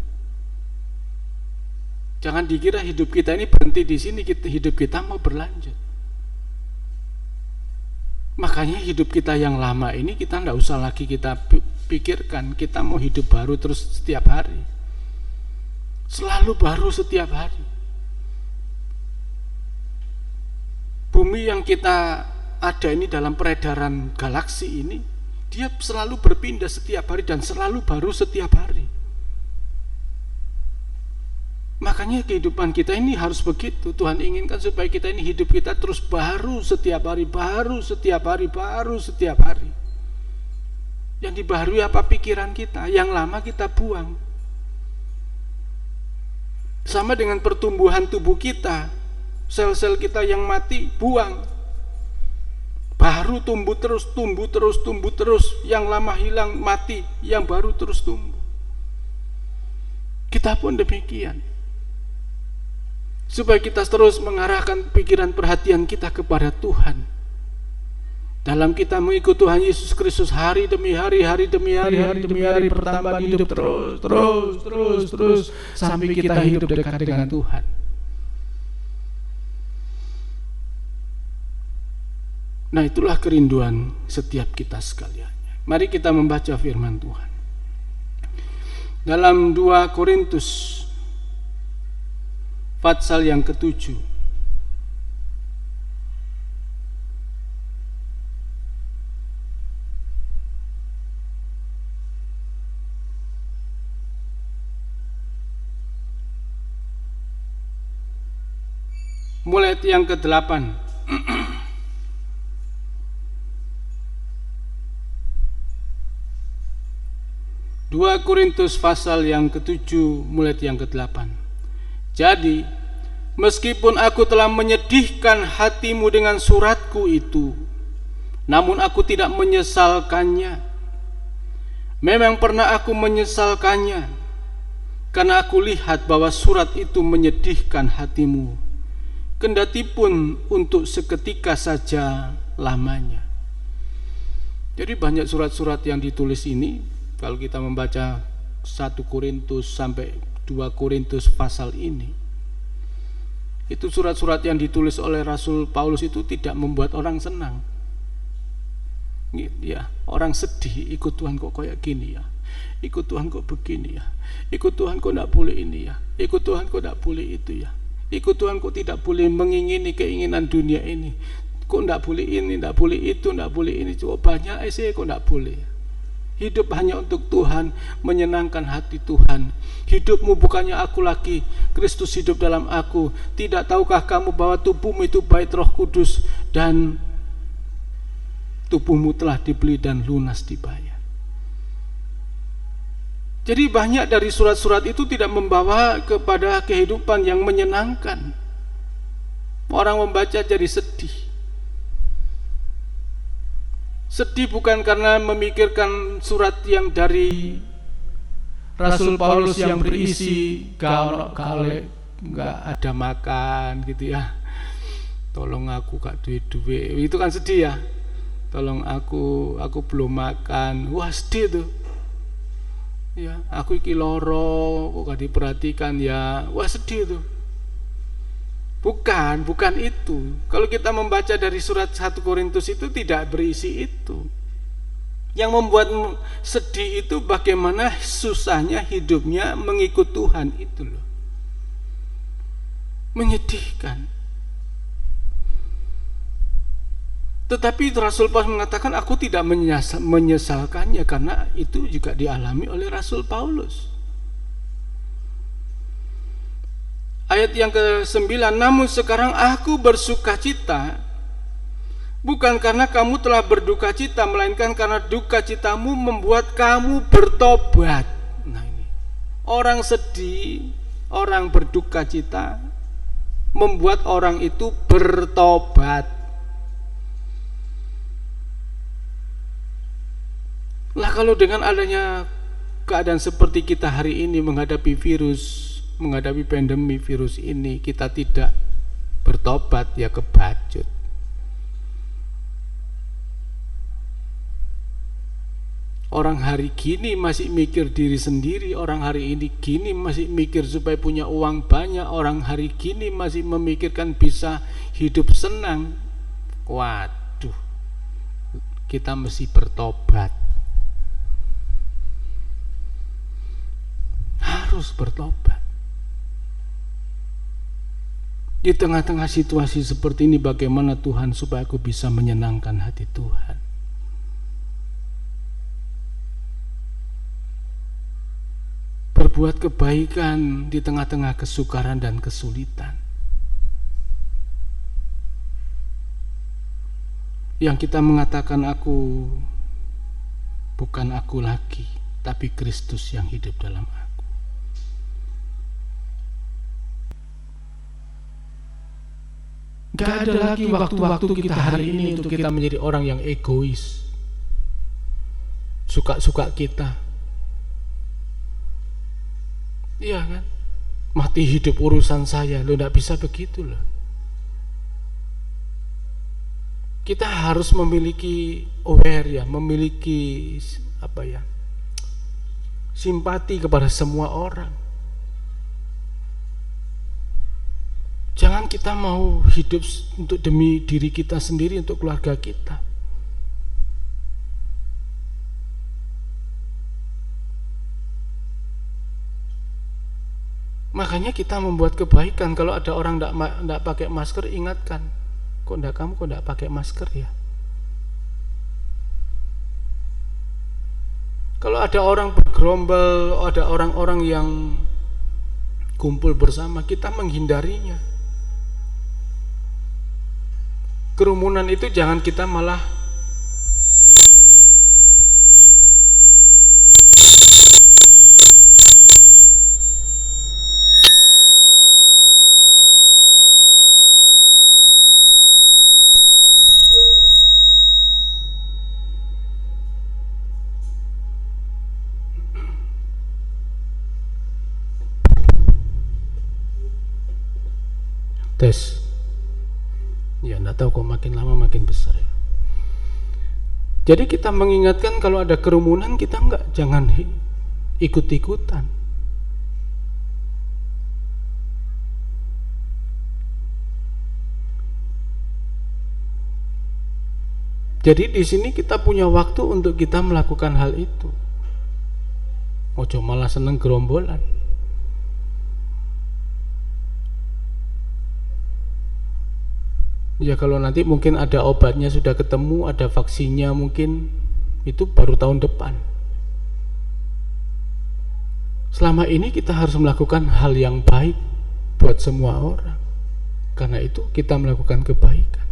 Jangan dikira hidup kita ini berhenti di sini, hidup kita mau berlanjut. Makanya hidup kita yang lama ini kita tidak usah lagi kita pikirkan, kita mau hidup baru terus setiap hari, selalu baru setiap hari. Bumi yang kita ada ini dalam peredaran galaksi ini, dia selalu berpindah setiap hari dan selalu baru setiap hari. Makanya kehidupan kita ini harus begitu. Tuhan inginkan supaya kita ini hidup kita terus baru setiap hari, baru setiap hari, baru setiap hari. Yang dibaharui apa pikiran kita, yang lama kita buang. Sama dengan pertumbuhan tubuh kita, sel-sel kita yang mati buang, baru tumbuh terus, tumbuh terus, tumbuh terus. Yang lama hilang mati, yang baru terus tumbuh. Kita pun demikian. Supaya kita terus mengarahkan pikiran perhatian kita kepada Tuhan. Dalam kita mengikut Tuhan Yesus Kristus hari demi hari, hari demi hari, hari demi hari, pertambahan hidup terus sampai kita hidup dekat dengan Tuhan. Nah itulah kerinduan setiap kita sekalian. Mari kita membaca firman Tuhan. Dalam 2 Korintus pasal yang ke-7. Mulai yang ke-8. 2 Korintus pasal yang ke-7 mulai yang ke-8. Jadi, meskipun aku telah menyedihkan hatimu dengan suratku itu, namun aku tidak menyesalkannya. Memang pernah aku menyesalkannya, karena aku lihat bahwa surat itu menyedihkan hatimu, kendatipun untuk seketika saja lamanya. Jadi banyak surat-surat yang ditulis ini, kalau kita membaca 1 Korintus sampai 2 Korintus pasal ini, itu surat-surat yang ditulis oleh Rasul Paulus itu tidak membuat orang senang. Ya, orang sedih, ikut Tuhan kok kayak gini ya, ikut Tuhan kok begini ya, ikut Tuhan kok tidak boleh ini ya, ikut Tuhan kok tidak boleh itu ya, ikut Tuhan kok tidak boleh mengingini keinginan dunia ini, kok tidak boleh ini, tidak boleh itu, tidak boleh ini, coba banyak kok tidak boleh. Hidup hanya untuk Tuhan, menyenangkan hati Tuhan. Hidupmu bukannya aku lagi, Kristus hidup dalam aku. Tidak tahukah kamu bahwa tubuhmu itu bait Roh Kudus, dan tubuhmu telah dibeli dan lunas dibayar. Jadi banyak dari surat-surat itu tidak membawa kepada kehidupan yang menyenangkan. Orang membaca jadi sedih. Sedih bukan karena memikirkan surat yang dari Rasul Paulus yang berisi kalau nggak ada makan gitu ya, tolong aku gak duit-duit, itu kan sedih ya, tolong aku belum makan, wah sedih tuh. Ya, aku iki loro kok gak diperhatikan ya. Wah, sedih tuh. Bukan itu. Kalau kita membaca dari surat 1 Korintus itu tidak berisi itu. Yang membuat sedih itu bagaimana susahnya hidupnya mengikut Tuhan itu loh. Menyedihkan. Tetapi Rasul Paulus mengatakan aku tidak menyesalkannya, karena itu juga dialami oleh Rasul Paulus. Ayat yang ke-9, namun sekarang aku bersuka cita, bukan karena kamu telah berduka cita, melainkan karena duka citamu membuat kamu bertobat. Nah ini, orang sedih, orang berduka cita, membuat orang itu bertobat. Lah kalau dengan adanya keadaan seperti kita hari ini menghadapi pandemi virus ini, kita tidak bertobat, ya kebacut. Orang hari gini masih mikir diri sendiri, orang hari ini gini masih mikir supaya punya uang banyak, orang hari gini masih memikirkan bisa hidup senang. Waduh, kita mesti bertobat. Harus bertobat. Di tengah-tengah situasi seperti ini, bagaimana Tuhan supaya aku bisa menyenangkan hati Tuhan? Berbuat kebaikan di tengah-tengah kesukaran dan kesulitan. Yang kita mengatakan bukan aku lagi, tapi Kristus yang hidup dalam aku. Gak ada lagi waktu-waktu kita hari ini untuk kita menjadi orang yang egois, suka-suka kita. Iya kan? Mati hidup urusan saya. Lo gak bisa begitu loh. Kita harus memiliki memiliki simpati kepada semua orang. Jangan kita mau hidup untuk demi diri kita sendiri, untuk keluarga kita. Makanya kita membuat kebaikan. Kalau ada orang tidak pakai masker, ingatkan, kamu kok tidak pakai masker ya? Kalau ada orang bergerombol, ada orang-orang yang kumpul bersama, kita menghindarinya. Kerumunan itu jangan kita malah tes. Ya, enggak tahu kok makin lama makin besar ya. Jadi kita mengingatkan kalau ada kerumunan kita jangan ikut-ikutan. Jadi di sini kita punya waktu untuk kita melakukan hal itu. Ojo malah seneng gerombolan. Ya kalau nanti mungkin ada obatnya sudah ketemu, ada vaksinnya mungkin, itu baru tahun depan. Selama ini kita harus melakukan hal yang baik buat semua orang. Karena itu kita melakukan kebaikan.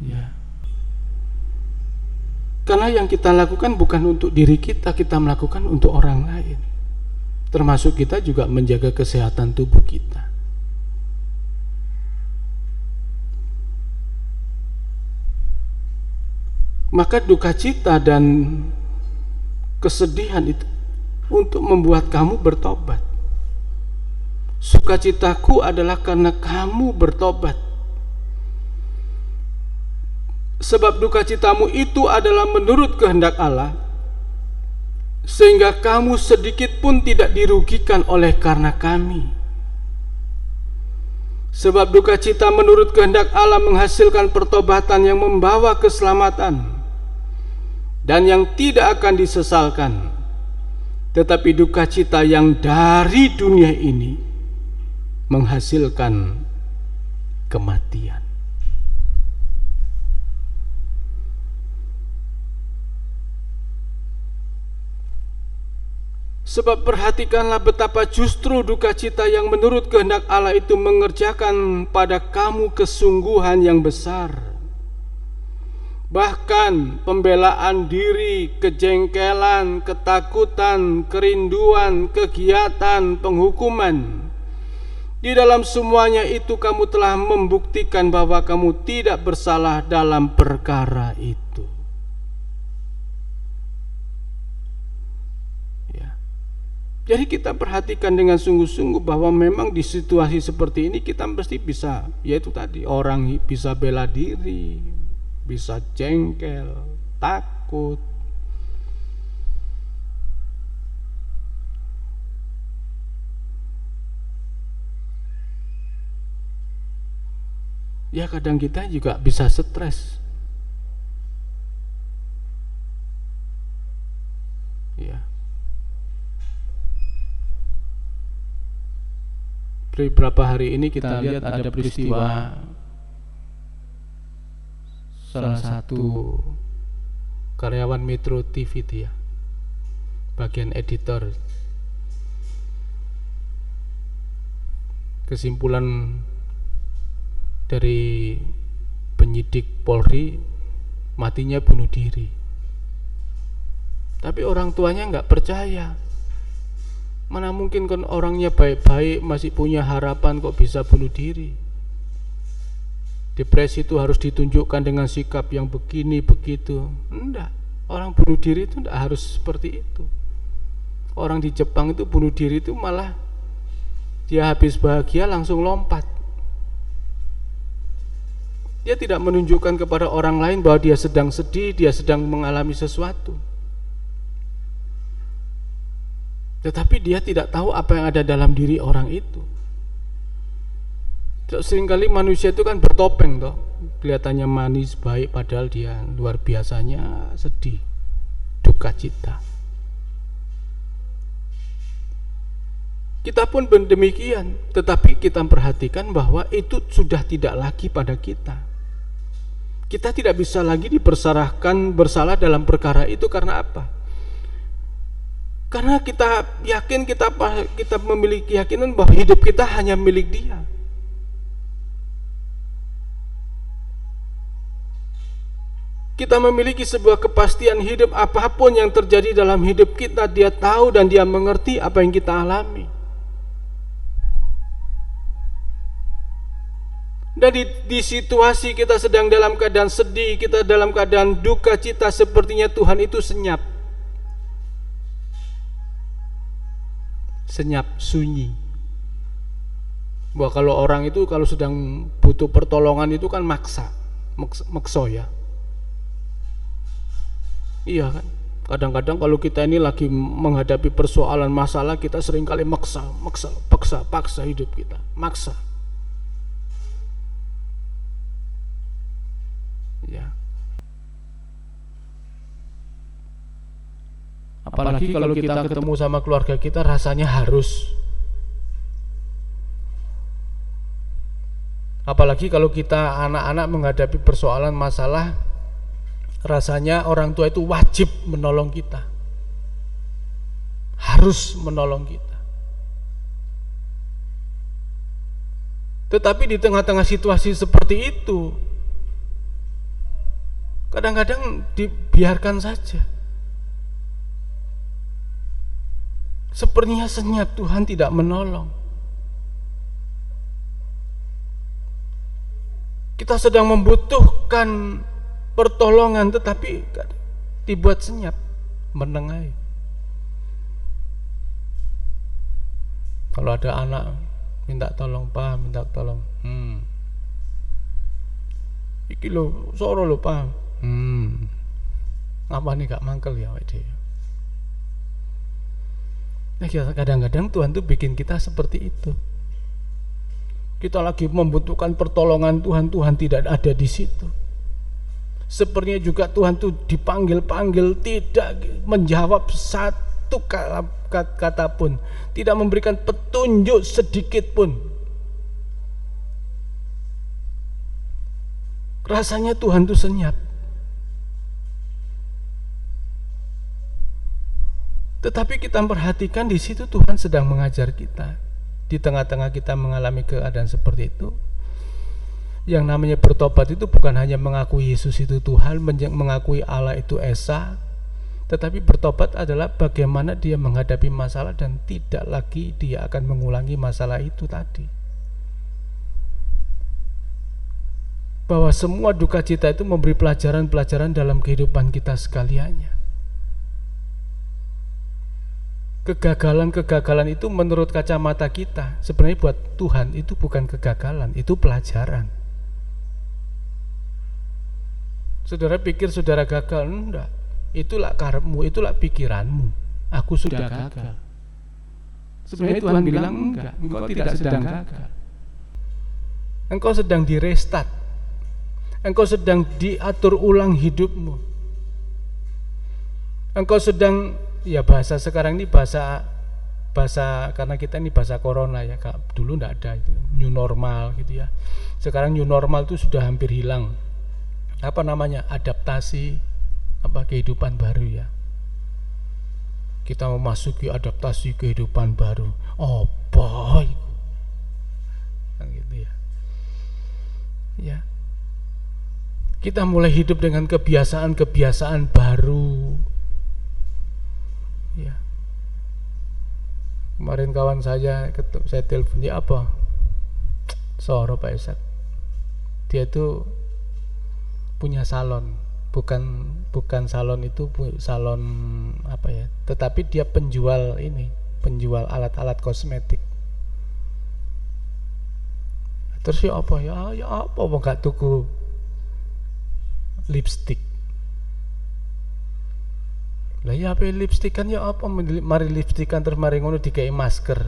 Ya. Karena yang kita lakukan bukan untuk diri kita, kita melakukan untuk orang lain. Termasuk kita juga menjaga kesehatan tubuh kita. Maka duka cita dan kesedihan itu untuk membuat kamu bertobat. Sukacitaku adalah karena kamu bertobat. Sebab duka citamu itu adalah menurut kehendak Allah, sehingga kamu sedikit pun tidak dirugikan oleh karena kami. Sebab duka cita menurut kehendak Allah menghasilkan pertobatan yang membawa keselamatan dan yang tidak akan disesalkan. Tetapi duka cita yang dari dunia ini menghasilkan kematian. Sebab perhatikanlah betapa justru duka cita yang menurut kehendak Allah itu mengerjakan pada kamu kesungguhan yang besar. Bahkan pembelaan diri, kejengkelan, ketakutan, kerinduan, kegiatan, penghukuman. Di dalam semuanya itu kamu telah membuktikan bahwa kamu tidak bersalah dalam perkara itu. Jadi kita perhatikan dengan sungguh-sungguh bahwa memang di situasi seperti ini kita mesti bisa, yaitu tadi, orang bisa bela diri, bisa jengkel, takut. Ya kadang kita juga bisa stres. Ya. Beberapa hari ini kita lihat ada peristiwa salah satu karyawan Metro TV itu ya, bagian editor. Kesimpulan dari penyidik Polri, matinya bunuh diri. Tapi orang tuanya nggak percaya. Mana mungkin kan orangnya baik-baik, masih punya harapan kok bisa bunuh diri. Depresi itu harus ditunjukkan dengan sikap yang begini begitu. Enggak, orang bunuh diri itu enggak harus seperti itu. Orang di Jepang itu bunuh diri itu malah dia habis bahagia langsung lompat. Dia tidak menunjukkan kepada orang lain bahwa dia sedang sedih, dia sedang mengalami sesuatu. Tetapi dia tidak tahu apa yang ada dalam diri orang itu. Seringkali manusia itu kan bertopeng toh, kelihatannya manis, baik, padahal dia luar biasanya sedih, duka cita. Kita pun demikian, tetapi kita perhatikan bahwa itu sudah tidak lagi pada kita. Kita tidak bisa lagi dipersalahkan bersalah dalam perkara itu. Karena apa? Karena kita yakin, kita memiliki keyakinan bahwa hidup kita hanya milik Dia. Kita memiliki sebuah kepastian hidup, apapun yang terjadi dalam hidup kita, Dia tahu dan Dia mengerti apa yang kita alami. Dan di situasi kita sedang dalam keadaan sedih, kita dalam keadaan duka cita, sepertinya Tuhan itu senyap, sunyi. Bahwa kalau orang itu kalau sedang butuh pertolongan itu kan makso ya. Iya kan? Kadang-kadang kalau kita ini lagi menghadapi persoalan masalah, kita seringkali paksa hidup kita, maksa. Ya. Apalagi kalau kita ketemu sama keluarga kita, rasanya harus. Apalagi kalau kita anak-anak menghadapi persoalan masalah, rasanya orang tua itu wajib menolong kita, harus menolong kita. Tetapi di tengah-tengah situasi seperti itu, kadang-kadang dibiarkan saja. Sepertinya senyap, Tuhan tidak menolong. Kita sedang membutuhkan pertolongan, tetapi dibuat senyap, menengahi. Kalau ada anak minta tolong, Pak, minta tolong. Iki lho, soro lho, Pak. Apa nih gak mangkel ya awake dhewe. Nah, kadang-kadang Tuhan tuh bikin kita seperti itu. Kita lagi membutuhkan pertolongan Tuhan, Tuhan tidak ada di situ. Sepertinya juga Tuhan tuh dipanggil-panggil, tidak menjawab satu kata pun, tidak memberikan petunjuk sedikit pun. Rasanya Tuhan tuh senyap. Tetapi kita perhatikan di situ Tuhan sedang mengajar kita. Di tengah-tengah kita mengalami keadaan seperti itu, yang namanya bertobat itu bukan hanya mengakui Yesus itu Tuhan, mengakui Allah itu Esa, tetapi bertobat adalah bagaimana dia menghadapi masalah dan tidak lagi dia akan mengulangi masalah itu tadi. Bahwa semua duka cita itu memberi pelajaran-pelajaran dalam kehidupan kita sekaliannya. Kegagalan-kegagalan itu menurut kacamata kita, sebenarnya buat Tuhan itu bukan kegagalan, itu pelajaran. Saudara pikir saudara gagal? Enggak. Itulah karepmu, itulah pikiranmu. Aku sudah gagal. Sebenarnya Tuhan bilang enggak, engkau tidak sedang gagal. Engkau sedang direstart. Engkau sedang diatur ulang hidupmu. Engkau sedang, ya bahasa sekarang ini bahasa karena kita ini bahasa corona ya, dulu enggak ada itu new normal gitu ya. Sekarang new normal itu sudah hampir hilang. Apa namanya? Adaptasi kehidupan baru ya. Kita memasuki adaptasi kehidupan baru. Oh boy, kan gitu ya. Ya. Kita mulai hidup dengan kebiasaan-kebiasaan baru. Ya. Kemarin kawan saya telepon, dia apa? Soro Pak Ishak. Dia itu punya salon, bukan salon itu salon apa ya, tetapi dia penjual alat-alat kosmetik. Terus ya apa enggak tuku lipstick. Lah ya apa lipstick kan ya apa, mari lipstikan terus mari ngono dikei masker.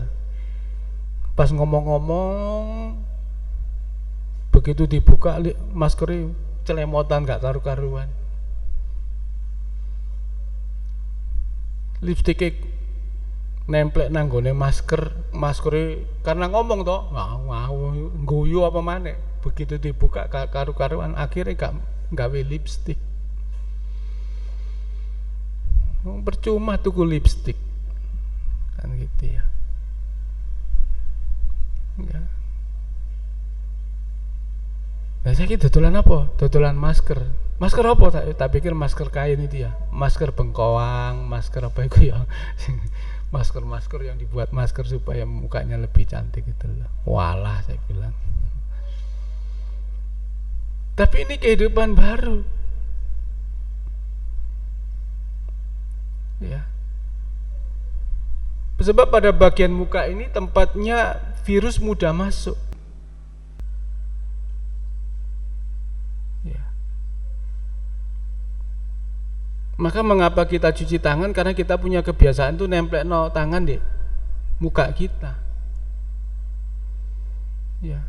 Pas ngomong-ngomong begitu dibuka maskernya celemotan gak karu-karuan. Lipstiknya nemplek nanggone maskernya karena ngomong toh, guyu apa maneh. Begitu dibuka karu-karuan, akhirnya gak gawe lipstik. Percuma tuku lipstik kan gitu ya. Ya. Nah, saya kira dodolan apa? Dodolan masker. Masker apa? Tak pikir masker kain itu ya. Masker bengkoang, masker apa itu ya. Masker yang dibuat masker supaya mukanya lebih cantik gitu loh. Walah saya bilang. Tapi ini kehidupan baru. Ya. Sebab pada bagian muka ini tempatnya virus mudah masuk. Ya. Maka mengapa kita cuci tangan? Karena kita punya kebiasaan tuh nemplek no tangan di muka kita. Ya.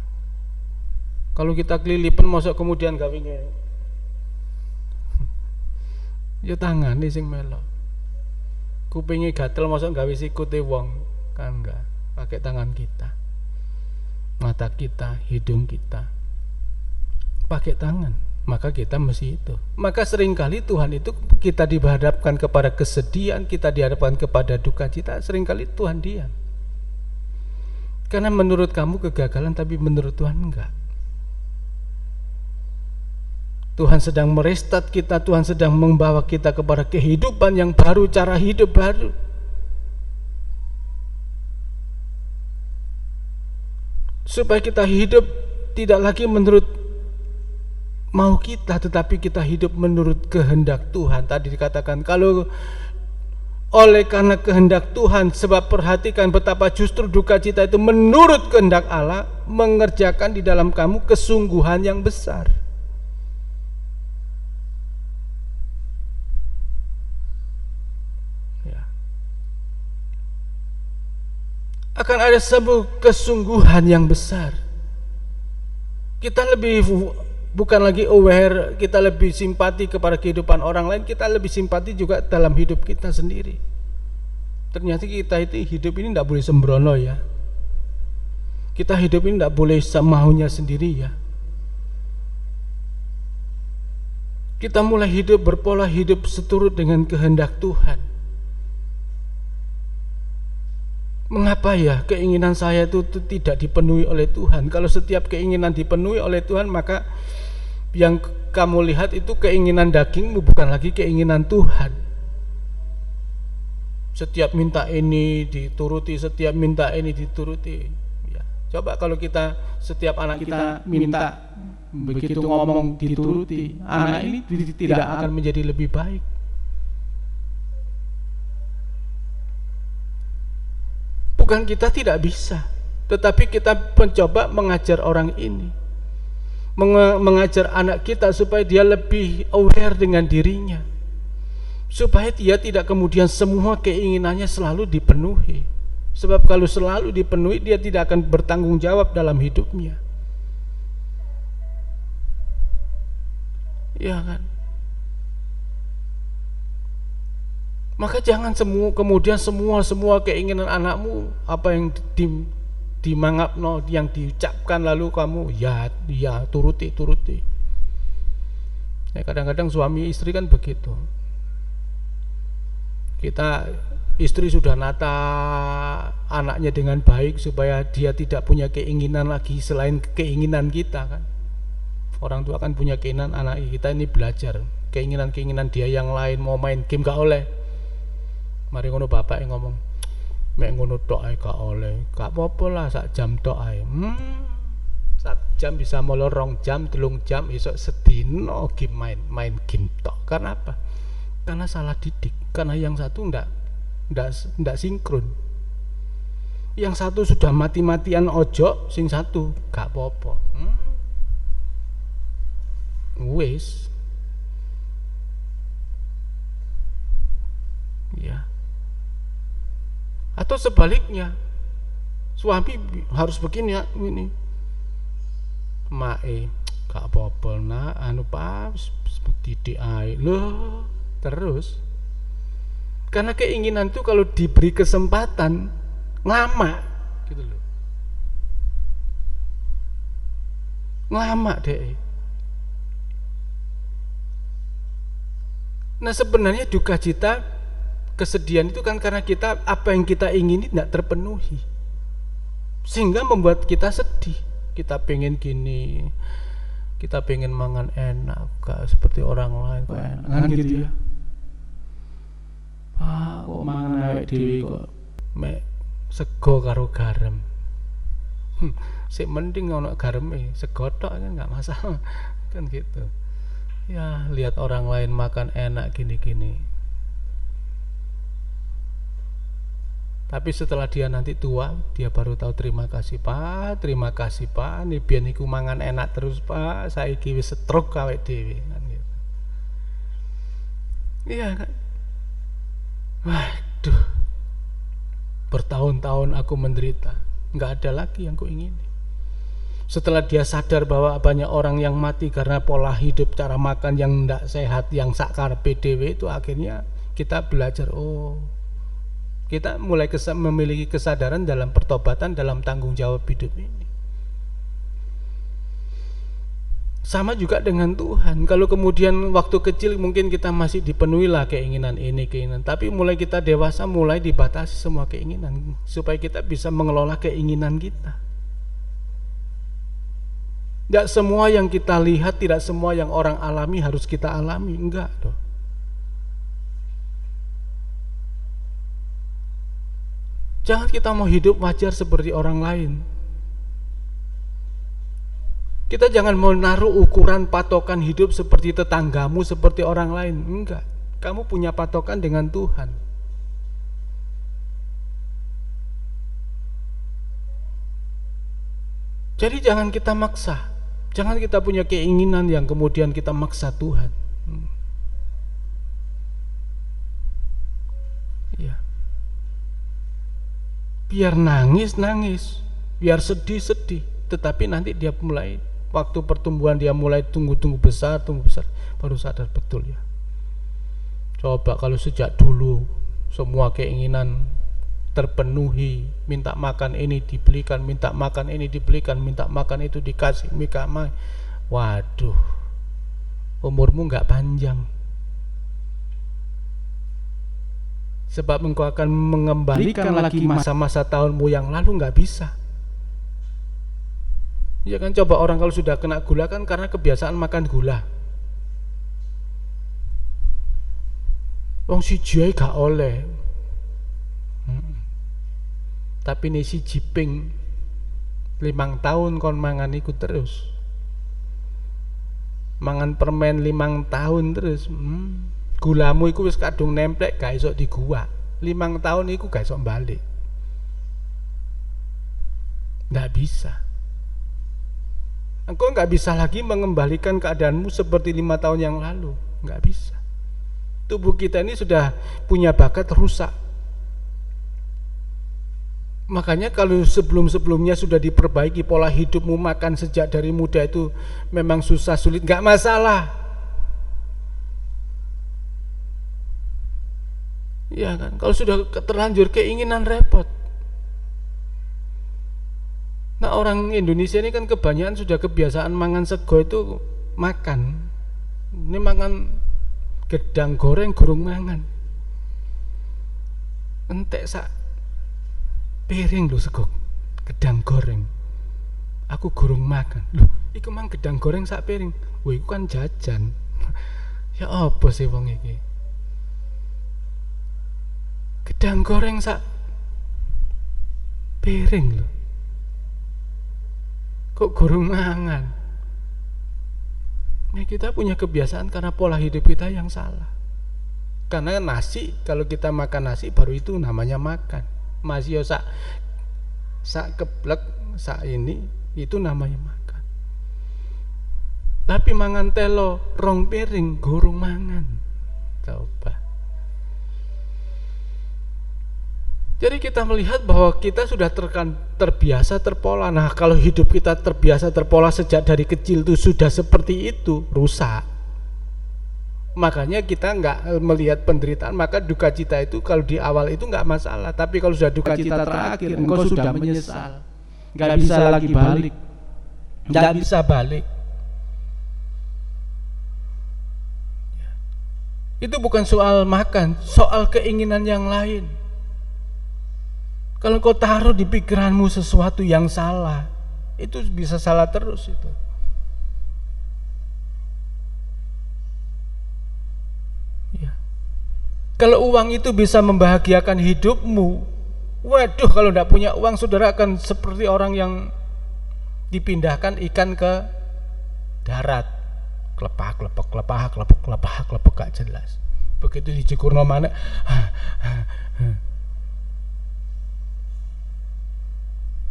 Kalau kita kelilipan masuk kemudian gawe ngene. Ya tangan nih sing melok. Kupingnya gatel masuk gawe sikute wong, kan enggak, pakai tangan kita. Mata kita, hidung kita pakai tangan, maka kita mesti itu. Maka seringkali Tuhan itu kita dihadapkan kepada kesedihan, kita dihadapkan kepada duka cita, seringkali Tuhan diam. Karena menurut kamu kegagalan, tapi menurut Tuhan enggak. Tuhan sedang merestart kita, Tuhan sedang membawa kita kepada kehidupan yang baru, cara hidup baru. Supaya kita hidup tidak lagi menurut mau kita, tetapi kita hidup menurut kehendak Tuhan. Tadi dikatakan kalau oleh karena kehendak Tuhan, sebab perhatikan betapa justru duka cita itu menurut kehendak Allah mengerjakan di dalam kamu kesungguhan yang besar. akan ada sebuah kesungguhan yang besar. Kita lebih bukan lagi aware, kita lebih simpati kepada kehidupan orang lain, kita lebih simpati juga dalam hidup kita sendiri. Ternyata kita itu hidup ini tidak boleh sembrono ya. Kita hidup ini tidak boleh semaunya sendiri ya. Kita mulai hidup berpola hidup seturut dengan kehendak Tuhan. Mengapa ya keinginan saya itu tidak dipenuhi oleh Tuhan? Kalau setiap keinginan dipenuhi oleh Tuhan, maka yang kamu lihat itu keinginan dagingmu, bukan lagi keinginan Tuhan. Setiap minta ini dituruti, setiap minta ini dituruti ya. Coba kalau kita, setiap anak kita minta, begitu ngomong dituruti, anak ini tidak akan menjadi lebih baik. Bukan kita tidak bisa, tetapi kita mencoba mengajar orang ini, mengajar anak kita supaya dia lebih aware dengan dirinya, supaya dia tidak kemudian semua keinginannya selalu dipenuhi. Sebab kalau selalu dipenuhi, dia tidak akan bertanggung jawab dalam hidupnya. Ya kan? Maka jangan kemudian semua keinginan anakmu, apa yang dimangapno, yang diucapkan, lalu kamu ya turuti. Ya, kadang-kadang suami istri kan begitu. Istri sudah nata anaknya dengan baik supaya dia tidak punya keinginan lagi selain keinginan kita kan. Orang tua kan punya keinginan, anak kita ini belajar keinginan dia yang lain, mau main game gak oleh. Mari ngono bapak yang ngomong, mek ngono tok ae gak oleh, gak apa-apa lah sak jam tok ae. Sak jam bisa molor 2 jam, 3 jam, esok sedino game main game tok. Karena apa? Karena salah didik. Karena yang satu ndak sinkron. Yang satu sudah mati-matian ojo, sing satu gak apa-apa. Wis. Ya. Atau sebaliknya, suami harus begini ya, ini mae gak apa-apa nak, anu pas didik ae loh terus. Karena keinginan itu kalau diberi kesempatan ngamak gitu loh, ngamak deh. Nah sebenarnya duka cita, kesedihan itu kan karena kita, apa yang kita ingini tidak terpenuhi, sehingga membuat kita sedih. Kita pengen gini, kita pengen mangan enak gak seperti orang lain kok enak kan gitu ya. Kok mangan awake dhewe kok mek sego karo garam. Sik mending ono gareme, sego tok kan enggak masalah kan gitu. Ya lihat orang lain makan enak gini-gini. Tapi setelah dia nanti tua, dia baru tahu terima kasih pak, nih biyen iku mangan enak terus pak, saiki wis stroke awake dhewe kan gitu. Iya kan? Waduh, bertahun-tahun aku menderita, nggak ada lagi yang kuingini. Setelah dia sadar bahwa banyak orang yang mati karena pola hidup, cara makan yang tidak sehat, yang sakarpe dhewe, itu akhirnya kita belajar, kita mulai memiliki kesadaran dalam pertobatan, dalam tanggung jawab hidup ini. Sama juga dengan Tuhan. Kalau kemudian waktu kecil mungkin kita masih dipenuhi lah keinginan ini, keinginan, tapi mulai kita dewasa mulai dibatasi semua keinginan supaya kita bisa mengelola keinginan kita. Tidak semua yang kita lihat, tidak semua yang orang alami harus kita alami, enggak loh. Jangan kita mau hidup wajar seperti orang lain. Kita jangan mau naruh ukuran patokan hidup seperti tetanggamu, seperti orang lain. Enggak. Kamu punya patokan dengan Tuhan. Jadi jangan kita maksa. Jangan kita punya keinginan yang kemudian kita maksa Tuhan. Ya. biar nangis, biar sedih, tetapi nanti dia mulai, waktu pertumbuhan dia mulai tumbuh besar, baru sadar betul ya. Coba kalau sejak dulu semua keinginan terpenuhi, minta makan ini dibelikan, minta makan ini dibelikan, minta makan itu dikasih, waduh, umurmu nggak panjang. Sebab engkau akan mengembalikan lagi masa-masa tahunmu yang lalu, nggak bisa. Ya kan, coba orang kalau sudah kena gula kan karena kebiasaan makan gula. Wong siji gak oleh. Tapi nih si jiping 5 tahun kon mangan iku terus. Mangan permen 5 tahun terus. Gulamu iku wis kadung nemplek, gak iso diguwak. 5 tahun iku gak iso balik. Nggak bisa. Engkau nggak bisa lagi mengembalikan keadaanmu seperti 5 tahun yang lalu. Nggak bisa. Tubuh kita ini sudah punya bakat rusak. Makanya kalau sebelum-sebelumnya sudah diperbaiki pola hidupmu, makan sejak dari muda itu memang susah sulit, nggak masalah. Ya kan, kalau sudah terlanjur keinginan repot. Nah, orang Indonesia ini kan kebanyakan sudah kebiasaan mangan sego itu makan. Ini makan gedang goreng gurung mangan. Entek sak piring lho sego gedang goreng. Aku gurung makan. Loh, iku mang gedang goreng sak piring. Wah, iku kan jajan. Ya apa sih wong iki? Gedang goreng sak piring lho. Kok gurung mangan? Nah, kita punya kebiasaan karena pola hidup kita yang salah. Karena nasi, kalau kita makan nasi baru itu namanya makan. Masih yo sak keblek, sak ini itu namanya makan. Tapi mangan telo rong piring gurung mangan. Coba. Jadi kita melihat bahwa kita sudah terbiasa terpola. Nah, kalau hidup kita terbiasa terpola sejak dari kecil itu sudah seperti itu, rusak. Makanya kita nggak melihat penderitaan, maka duka cita itu kalau di awal itu nggak masalah. Tapi kalau sudah duka cita terakhir, engkau sudah menyesal, nggak bisa lagi balik, nggak bisa balik. Itu bukan soal makan, soal keinginan yang lain. Kalau kau taruh di pikiranmu sesuatu yang salah, itu bisa salah terus itu. Ya. Kalau uang itu bisa membahagiakan hidupmu, waduh, kalau tidak punya uang, saudara akan seperti orang yang dipindahkan ikan ke darat, klepah, gak jelas. Begitu dijekurno mana,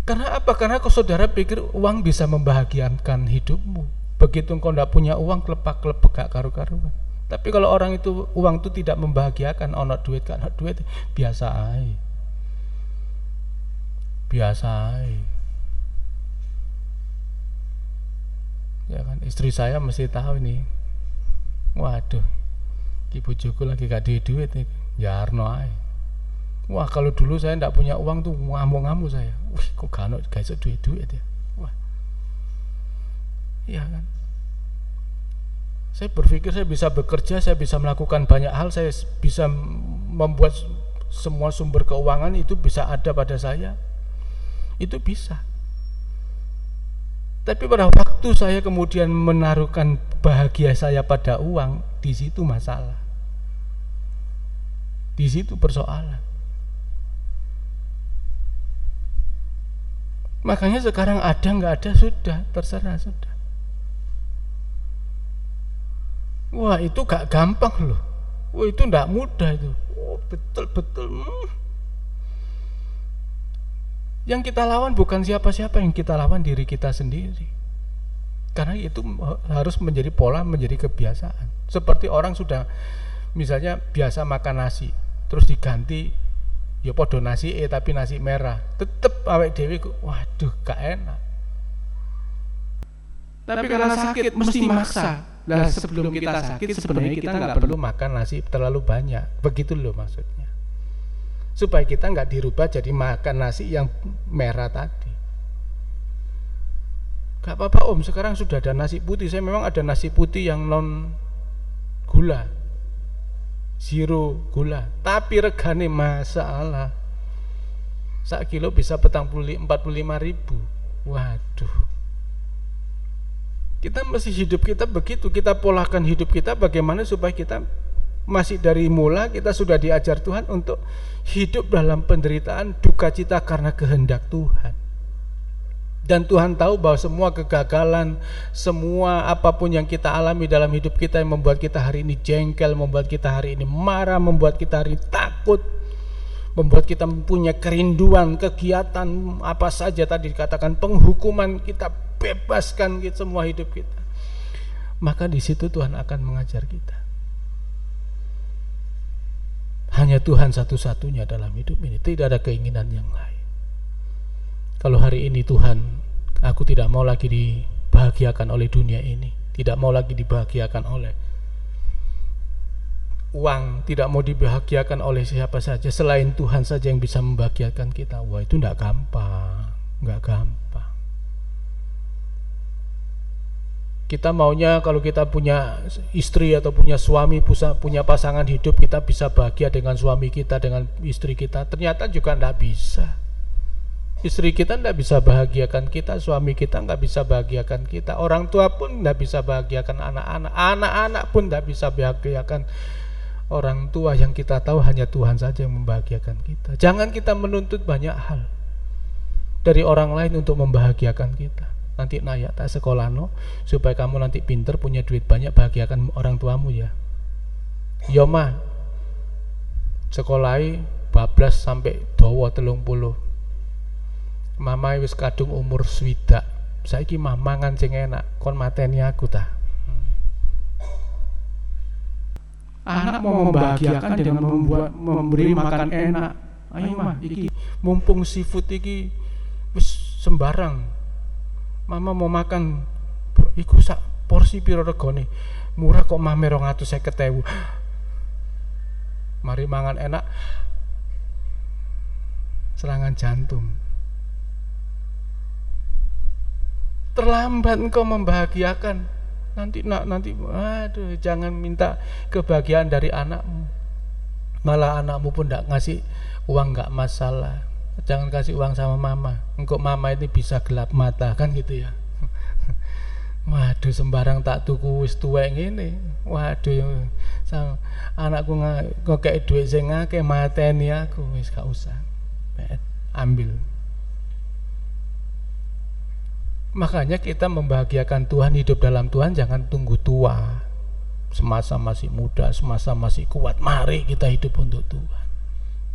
karena apa? Karena kau saudara pikir uang bisa membahagiakan hidupmu. Begitu kau tidak punya uang, klepek gak karu-karuan. Tapi kalau orang itu, uang itu tidak membahagiakan, ono duit gak ono duit, biasa aja. Ya kan, istri saya mesti tahu ini. Waduh, ibu bojoku lagi gak duit nih, jarno aja. Wah, kalau dulu saya tidak punya uang tuh ngamuk-ngamuk saya. Wih, kok gak iso duit ya. Wah. Iya kan. Saya berpikir saya bisa bekerja, saya bisa melakukan banyak hal, saya bisa membuat semua sumber keuangan itu bisa ada pada saya. Itu bisa. Tapi pada waktu saya kemudian menaruhkan bahagia saya pada uang, di situ masalah. Di situ persoalan. Makanya sekarang ada nggak ada sudah terserah sudah. Wah, itu gak gampang loh. Wah, itu nggak mudah itu. Oh, betul. Yang kita lawan bukan siapa-siapa, yang kita lawan diri kita sendiri. Karena itu harus menjadi pola, menjadi kebiasaan. Seperti orang sudah misalnya biasa makan nasi, terus diganti Ya podo nasi tapi nasi merah. Tetep awake dhewe waduh gak enak. Tapi karena sakit mesti maksa. Lah sebelum kita sakit sebenarnya kita nggak perlu makan nasi terlalu banyak. Begitu loh maksudnya. Supaya kita nggak dirubah jadi makan nasi yang merah tadi. Gak apa-apa Om, sekarang sudah ada nasi putih. Saya memang ada nasi putih yang non gula, zero gula. Tapi regane masalah. 1 kilo bisa 45.000. Waduh. Kita mesti hidup kita begitu, kita polakan hidup kita bagaimana supaya kita masih dari mula kita sudah diajar Tuhan untuk hidup dalam penderitaan, duka cita karena kehendak Tuhan. Dan Tuhan tahu bahwa semua kegagalan, semua apapun yang kita alami dalam hidup kita yang membuat kita hari ini jengkel, membuat kita hari ini marah, membuat kita hari ini takut, membuat kita punya kerinduan, kegiatan apa saja tadi dikatakan penghukuman, kita bebaskan kita, semua hidup kita. Maka di situ Tuhan akan mengajar kita. Hanya Tuhan satu-satunya dalam hidup ini, tidak ada keinginan yang lain. Kalau hari ini Tuhan, aku tidak mau lagi dibahagiakan oleh dunia ini, tidak mau lagi dibahagiakan oleh uang, tidak mau dibahagiakan oleh siapa saja selain Tuhan saja yang bisa membahagiakan kita. Wah, itu enggak gampang, enggak gampang. Kita maunya kalau kita punya istri atau punya suami, punya pasangan hidup, kita bisa bahagia dengan suami kita, dengan istri kita. Ternyata juga enggak bisa. Istri kita enggak bisa bahagiakan kita, suami kita enggak bisa bahagiakan kita, orang tua pun enggak bisa bahagiakan anak-anak, anak-anak pun enggak bisa bahagiakan orang tua. Yang kita tahu hanya Tuhan saja yang membahagiakan kita. Jangan kita menuntut banyak hal dari orang lain untuk membahagiakan kita. Nanti nayak tak sekolah no, supaya kamu nanti pinter, punya duit banyak, bahagiakan orang tuamu ya. Yo mah, sekolahi bablas sampai dawa 30. Mama wis kadung umur swidak. Saiki mah mangan sing enak, kon mateni aku ta. Anak mau membahagiakan dengan memberi makan enak. Ayo mah, iki mumpung seafood iki wis sembarang. Mama mau makan, iku sak porsi piro regane? Murah kok mah 250.000. Mari mangan enak. Serangan jantung. Terlambat engkau membahagiakan. Nanti aduh, jangan minta kebahagiaan dari anakmu. Malah anakmu pun enggak ngasih uang, enggak masalah. Jangan kasih uang sama mama, engkau mama ini bisa gelap mata, kan gitu ya. Waduh, sembarang tak tuku wis tuwek ngene. Waduh, sang anakku ngekek duit sing akeh mateni aku, wis gak usah. Ambil. Makanya kita membahagiakan Tuhan, hidup dalam Tuhan, jangan tunggu tua. Semasa masih muda, semasa masih kuat, mari kita hidup untuk Tuhan.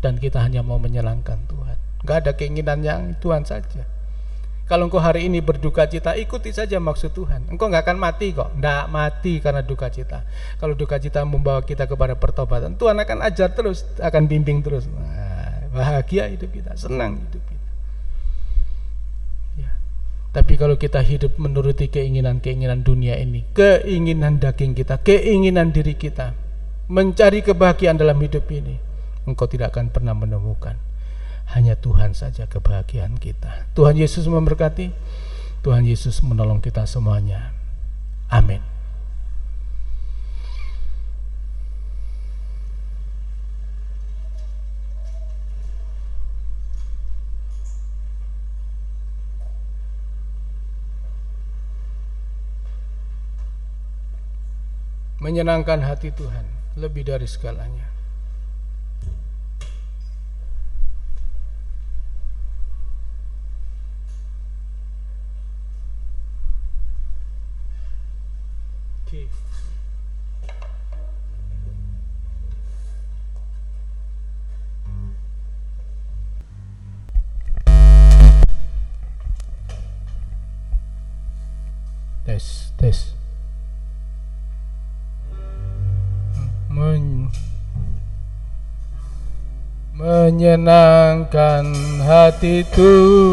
Dan kita hanya mau menyenangkan Tuhan. Gak ada keinginan yang Tuhan saja. Kalau engkau hari ini berduka cita, ikuti saja maksud Tuhan. Engkau gak akan mati kok. Nggak mati karena duka cita. Kalau duka cita membawa kita kepada pertobatan, Tuhan akan ajar terus, akan bimbing terus. Nah, bahagia hidup kita, senang hidup kita ya. Tapi kalau kita hidup menuruti keinginan-keinginan dunia ini, keinginan daging kita, keinginan diri kita, mencari kebahagiaan dalam hidup ini, engkau tidak akan pernah menemukan. Hanya Tuhan saja kebahagiaan kita. Tuhan Yesus memberkati. Tuhan Yesus menolong kita semuanya. Amin. Menyenangkan hati Tuhan lebih dari segalanya. Tes. menyenangkan hati Tuhan.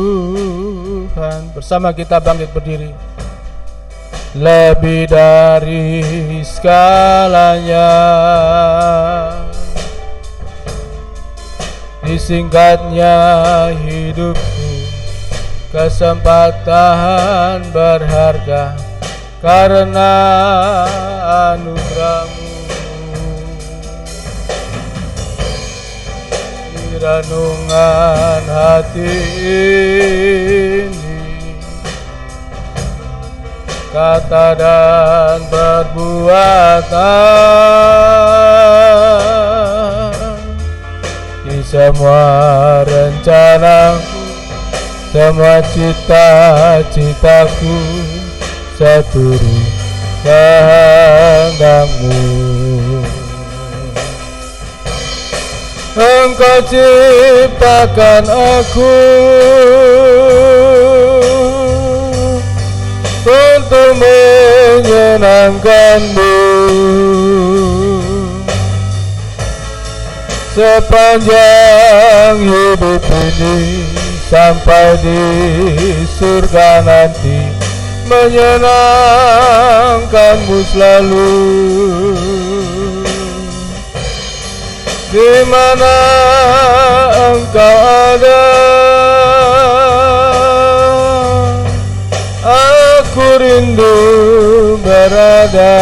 Bersama kita bangkit berdiri. Lebih dari segalanya, disingkatnya hidupku, kesempatan berharga karena anugerah-Mu. Di renungan hati ini, kata dan perbuatan, di semua rencanaku, semua cita-citaku, seturut kehendak-Mu. Engkau ciptakan aku untuk menyenangkan-Mu. Sepanjang hidup ini sampai di surga nanti, menyenangkan-Mu selalu. Di mana Engkau ada, aku rindu berada.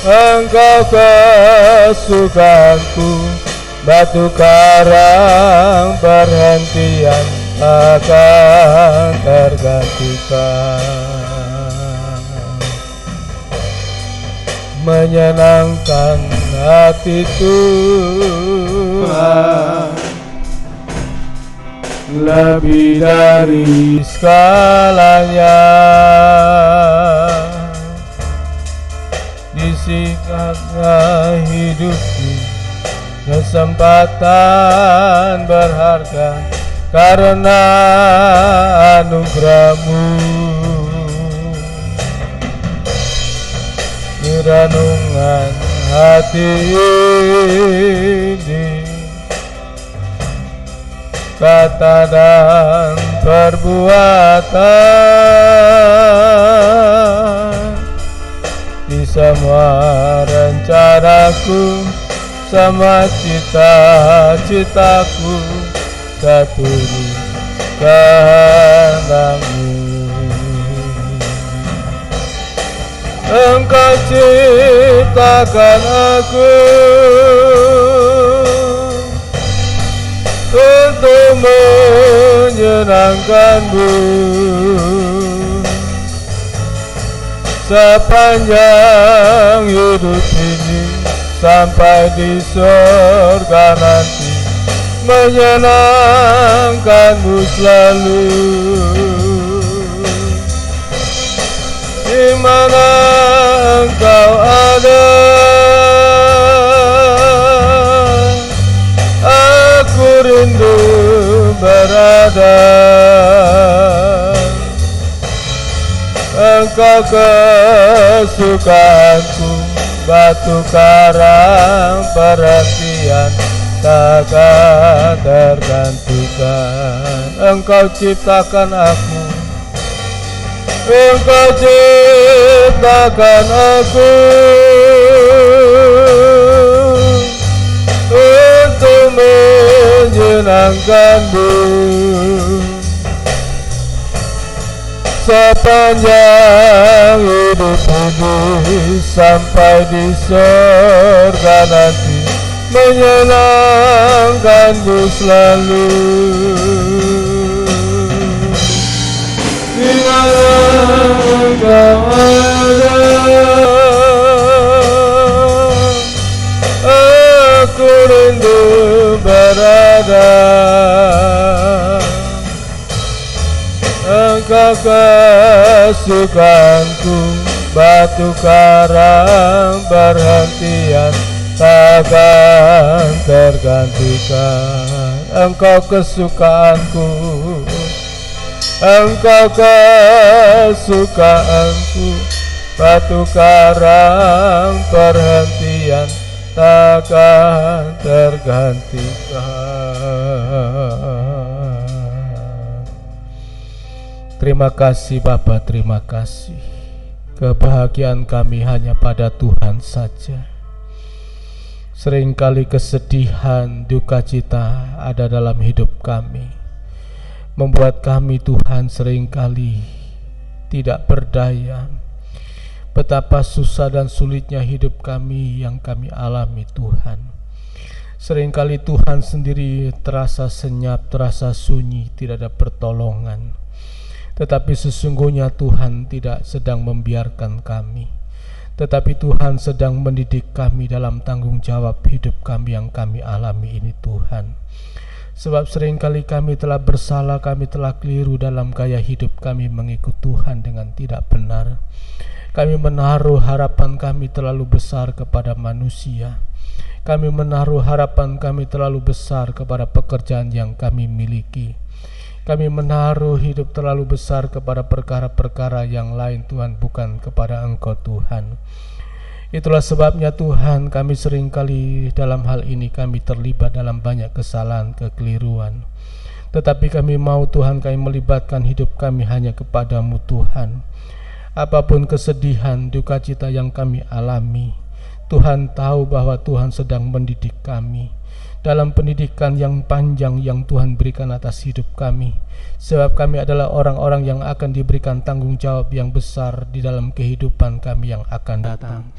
Engkau kesukaanku, batu karang perhentian takkan tergantikan. Menyenangkan hati Tuhan lebih dari segalanya, disingkatnya hidupku, kesempatan berharga karena anugerah-Mu. Di renungan hati ini, kata dan perbuatan, di semua rencanaku, sama cita-citaku, seturut kehendak-Mu. Engkau ciptakan aku untuk menyenangkan-Mu. Sepanjang hidup ini sampai di surga nanti, menyenangkan-Mu selalu. Di mana Engkau ada, aku rindu berada. Engkau kesukaanku, batu karang perhatian takkan tergantikan. Engkau ciptakan aku, Engkau ciptakan aku untuk menyenangkan-Mu. Sepanjang hidup ini sampai di surga nanti, menyenangkan-Mu selalu. Di mana Engkau ada, aku rindu berada. Engkau kesukaanku, batu karang perhentian takkan tergantikan. Engkau kesukaanku, Engkau kesukaanku, batu karang perhentian takkan tergantikan. Terima kasih Bapa, terima kasih. Kebahagiaan kami hanya pada Tuhan saja. Seringkali kesedihan, duka cita ada dalam hidup kami, membuat kami Tuhan seringkali tidak berdaya. Betapa susah dan sulitnya hidup kami yang kami alami Tuhan. Seringkali Tuhan sendiri terasa senyap, terasa sunyi, tidak ada pertolongan. Tetapi sesungguhnya Tuhan tidak sedang membiarkan kami, tetapi Tuhan sedang mendidik kami dalam tanggung jawab hidup kami yang kami alami ini Tuhan. Sebab seringkali kami telah bersalah, kami telah keliru dalam gaya hidup kami mengikut Tuhan dengan tidak benar. Kami menaruh harapan kami terlalu besar kepada manusia. Kami menaruh harapan kami terlalu besar kepada pekerjaan yang kami miliki. Kami menaruh hidup terlalu besar kepada perkara-perkara yang lain Tuhan, bukan kepada Engkau Tuhan. Itulah sebabnya Tuhan, kami seringkali dalam hal ini kami terlibat dalam banyak kesalahan, kekeliruan. Tetapi kami mau Tuhan, kami melibatkan hidup kami hanya kepadamu Tuhan. Apapun kesedihan, duka cita yang kami alami, Tuhan tahu bahwa Tuhan sedang mendidik kami dalam pendidikan yang panjang yang Tuhan berikan atas hidup kami. Sebab kami adalah orang-orang yang akan diberikan tanggung jawab yang besar di dalam kehidupan kami yang akan datang,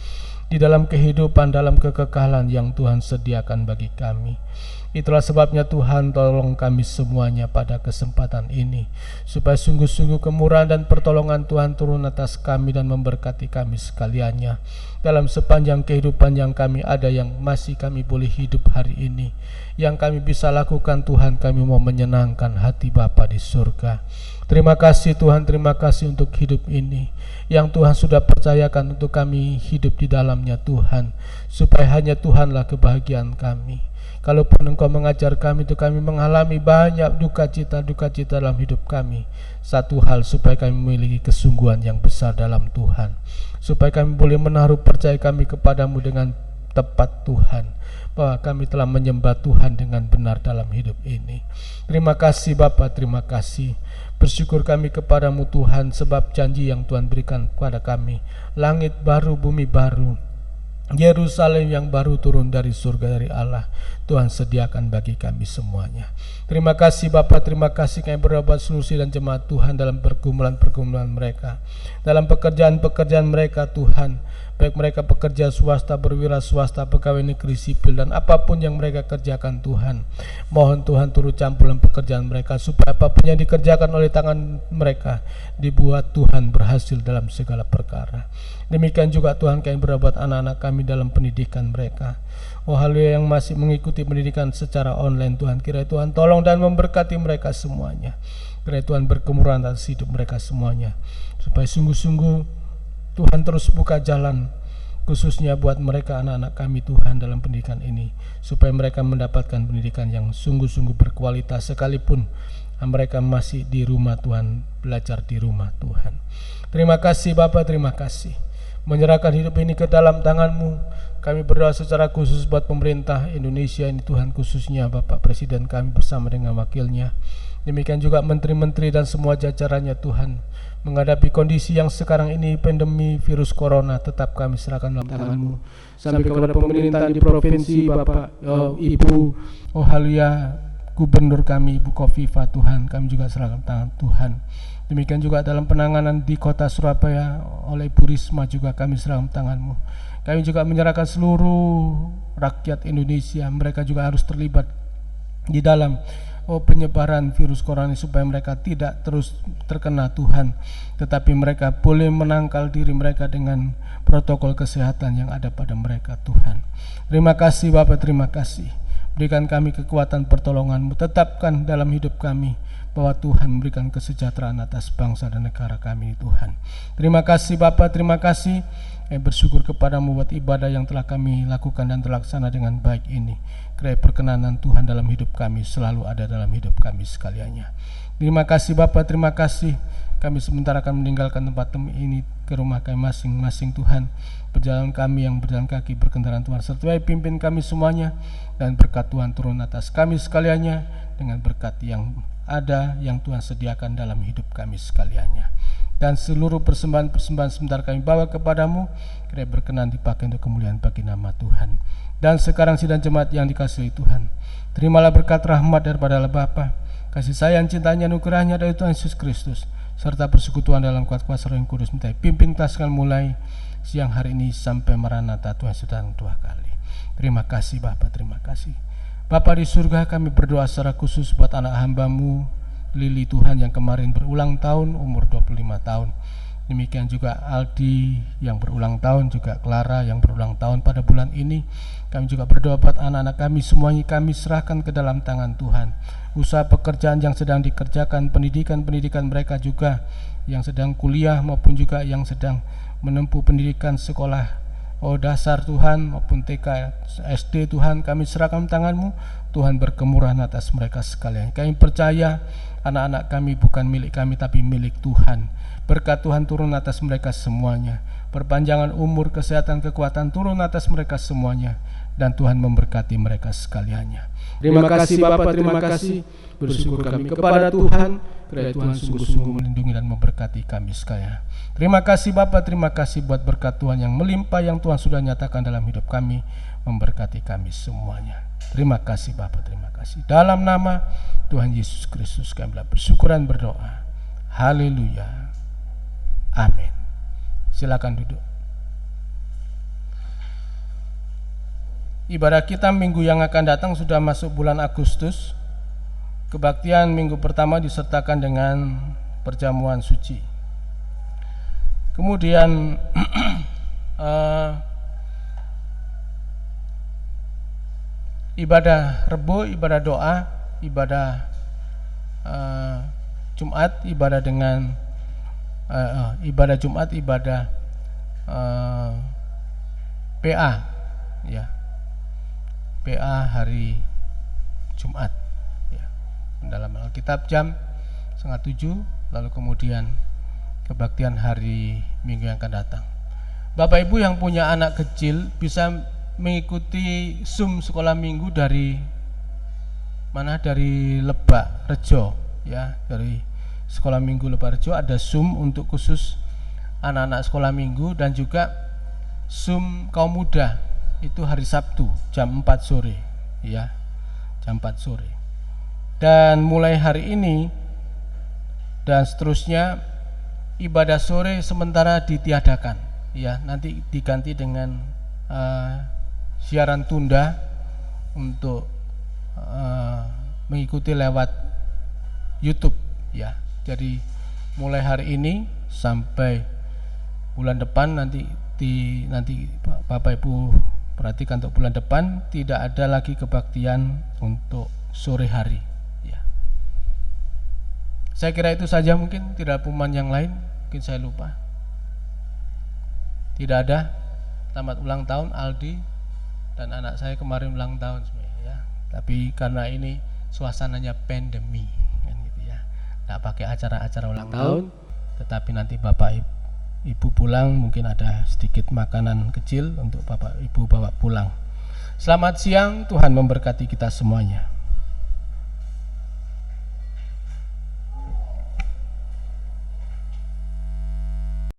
di dalam kehidupan, dalam kekekalan yang Tuhan sediakan bagi kami. Itulah sebabnya Tuhan, tolong kami semuanya pada kesempatan ini, supaya sungguh-sungguh kemurahan dan pertolongan Tuhan turun atas kami dan memberkati kami sekaliannya dalam sepanjang kehidupan yang kami ada, yang masih kami boleh hidup hari ini. Yang kami bisa lakukan Tuhan, kami mau menyenangkan hati Bapa di surga. Terima kasih Tuhan, terima kasih untuk hidup ini yang Tuhan sudah percayakan untuk kami hidup di dalamnya Tuhan, supaya hanya Tuhanlah kebahagiaan kami. Kalaupun Engkau mengajar kami itu kami mengalami banyak duka cita dalam hidup kami. Satu hal, supaya kami memiliki kesungguhan yang besar dalam Tuhan, supaya kami boleh menaruh percaya kami kepadamu dengan tepat Tuhan, bahwa kami telah menyembah Tuhan dengan benar dalam hidup ini. Terima kasih Bapa, terima kasih. Bersyukur kami kepadamu Tuhan, sebab janji yang Tuhan berikan kepada kami, langit baru, bumi baru, Yerusalem yang baru turun dari surga dari Allah, Tuhan sediakan bagi kami semuanya. Terima kasih Bapa, terima kasih kami berdoa seluruh dan jemaat Tuhan dalam pergumulan-pergumulan mereka, dalam pekerjaan-pekerjaan mereka Tuhan, baik mereka pekerja swasta, berwira swasta, pegawai negeri sipil, dan apapun yang mereka kerjakan Tuhan. Mohon Tuhan turut campur dalam pekerjaan mereka, supaya apapun yang dikerjakan oleh tangan mereka dibuat Tuhan berhasil dalam segala perkara. Demikian juga Tuhan kami berdoa anak-anak kami dalam pendidikan mereka. Oh haleluya, yang masih mengikuti pendidikan secara online Tuhan, kiranya Tuhan tolong dan memberkati mereka semuanya. Kiranya Tuhan berkemurahan atas hidup mereka semuanya, supaya sungguh-sungguh Tuhan terus buka jalan, khususnya buat mereka anak-anak kami Tuhan dalam pendidikan ini, supaya mereka mendapatkan pendidikan yang sungguh-sungguh berkualitas, sekalipun mereka masih di rumah Tuhan, belajar di rumah Tuhan. Terima kasih Bapa, terima kasih. Menyerahkan hidup ini ke dalam tangan-Mu. Kami berdoa secara khusus buat pemerintah Indonesia ini Tuhan, khususnya Bapak Presiden kami bersama dengan wakilnya. Demikian juga menteri-menteri dan semua jajarannya Tuhan, menghadapi kondisi yang sekarang ini, pandemi virus corona, tetap kami serahkan dalam tangan-Mu. Sampai kepada pemerintahan di provinsi Bapak, Ibu, oh haleluya, Gubernur kami Ibu Khofifah Tuhan, kami juga serahkan tangan Tuhan. Demikian juga dalam penanganan di kota Surabaya oleh Bu Risma juga kami serahkan tangan-Mu. Kami juga menyerahkan seluruh rakyat Indonesia, mereka juga harus terlibat di dalam penyebaran virus corona, supaya mereka tidak terus terkena Tuhan, tetapi mereka boleh menangkal diri mereka dengan protokol kesehatan yang ada pada mereka Tuhan. Terima kasih Bapak, terima kasih. Berikan kami kekuatan pertolongan-Mu, tetapkan dalam hidup kami bahwa Tuhan memberikan kesejahteraan atas bangsa dan negara kami Tuhan. Terima kasih Bapak, terima kasih. Kami bersyukur kepadamu buat ibadah yang telah kami lakukan dan terlaksana dengan baik ini. Kiranya perkenanan Tuhan dalam hidup kami selalu ada dalam hidup kami sekaliannya. Terima kasih Bapa, terima kasih. Kami sebentar akan meninggalkan tempat ini ke rumah kami masing-masing Tuhan. Perjalanan kami yang berjalan kaki berkendaraan Tuhan, sertai pimpin kami semuanya, dan berkat Tuhan turun atas kami sekaliannya dengan berkat yang ada yang Tuhan sediakan dalam hidup kami sekaliannya. Dan seluruh persembahan-persembahan sebentar kami bawa kepadamu, kiranya berkenan dipakai untuk kemuliaan bagi nama Tuhan. Dan sekarang sidang jemaat yang dikasihi Tuhan, terimalah berkat rahmat daripada Allah Bapa, kasih sayang, cintanya, anugerahnya dari Tuhan Yesus Kristus, serta persekutuan dalam kuat kuasa Roh yang Kudus minta pimpin kita sekalian mulai siang hari ini sampai Maranatha Tuhan Yesus datang 2 kali. Terima kasih Bapa, terima kasih. Bapa di surga, kami berdoa secara khusus buat anak hamba-Mu Lili Tuhan yang kemarin berulang tahun, umur 25 tahun. Demikian juga Aldi yang berulang tahun, juga Clara yang berulang tahun pada bulan ini. Kami juga berdoa buat anak-anak kami semuanya, kami serahkan ke dalam tangan Tuhan. Usaha pekerjaan yang sedang dikerjakan, pendidikan mereka juga yang sedang kuliah maupun juga yang sedang menempuh pendidikan sekolah dasar Tuhan maupun TK, SD Tuhan, kami serahkan tangan-Mu. Tuhan berkemurahan atas mereka sekalian. Kami percaya anak-anak kami bukan milik kami tapi milik Tuhan. Berkat Tuhan turun atas mereka semuanya. Perpanjangan umur, kesehatan, kekuatan turun atas mereka semuanya. Dan Tuhan memberkati mereka sekaliannya. Terima kasih Bapa, terima kasih. Bersyukur kami kepada Tuhan, kiranya Tuhan sungguh-sungguh melindungi dan memberkati kami sekalian. Terima kasih Bapa, terima kasih buat berkat Tuhan yang melimpah yang Tuhan sudah nyatakan dalam hidup kami, memberkati kami semuanya. Terima kasih Bapa, terima kasih. Dalam nama Tuhan Yesus Kristus kami bersyukur dan berdoa. Haleluya. Amin. Silakan duduk. Ibadah kita minggu yang akan datang sudah masuk bulan Agustus. Kebaktian minggu pertama disertakan dengan perjamuan suci. Kemudian ibadah Rebo, ibadah doa, ibadah Jumat, ibadah dengan ibadah Jumat, ibadah PA, ya, PA hari Jumat, ya. Dalam Alkitab jam 6:30, lalu kemudian kebaktian hari Minggu yang akan datang. Bapak Ibu yang punya anak kecil bisa mengikuti Zoom sekolah minggu dari mana? Dari Lebak Rejo, ya, dari sekolah minggu Lebak Rejo ada Zoom untuk khusus anak-anak sekolah minggu, dan juga Zoom kaum muda itu hari Sabtu jam 4 sore, ya, jam 4 sore. Dan mulai hari ini dan seterusnya ibadah sore sementara ditiadakan, ya, nanti diganti dengan siaran tunda untuk mengikuti lewat YouTube, ya. Jadi mulai hari ini sampai bulan depan nanti Bapak Ibu perhatikan, untuk bulan depan tidak ada lagi kebaktian untuk sore hari, ya. Saya kira itu saja, mungkin tidak ada pengumuman yang lain, mungkin saya lupa. Tidak ada. Selamat ulang tahun Aldi, dan anak saya kemarin ulang tahun sebenarnya, ya. Tapi karena ini suasananya pandemi, kan gitu, ya. Nggak pakai acara-acara ulang tahun, tetapi nanti Bapak Ibu pulang mungkin ada sedikit makanan kecil untuk Bapak Ibu bawa pulang. Selamat siang, Tuhan memberkati kita semuanya.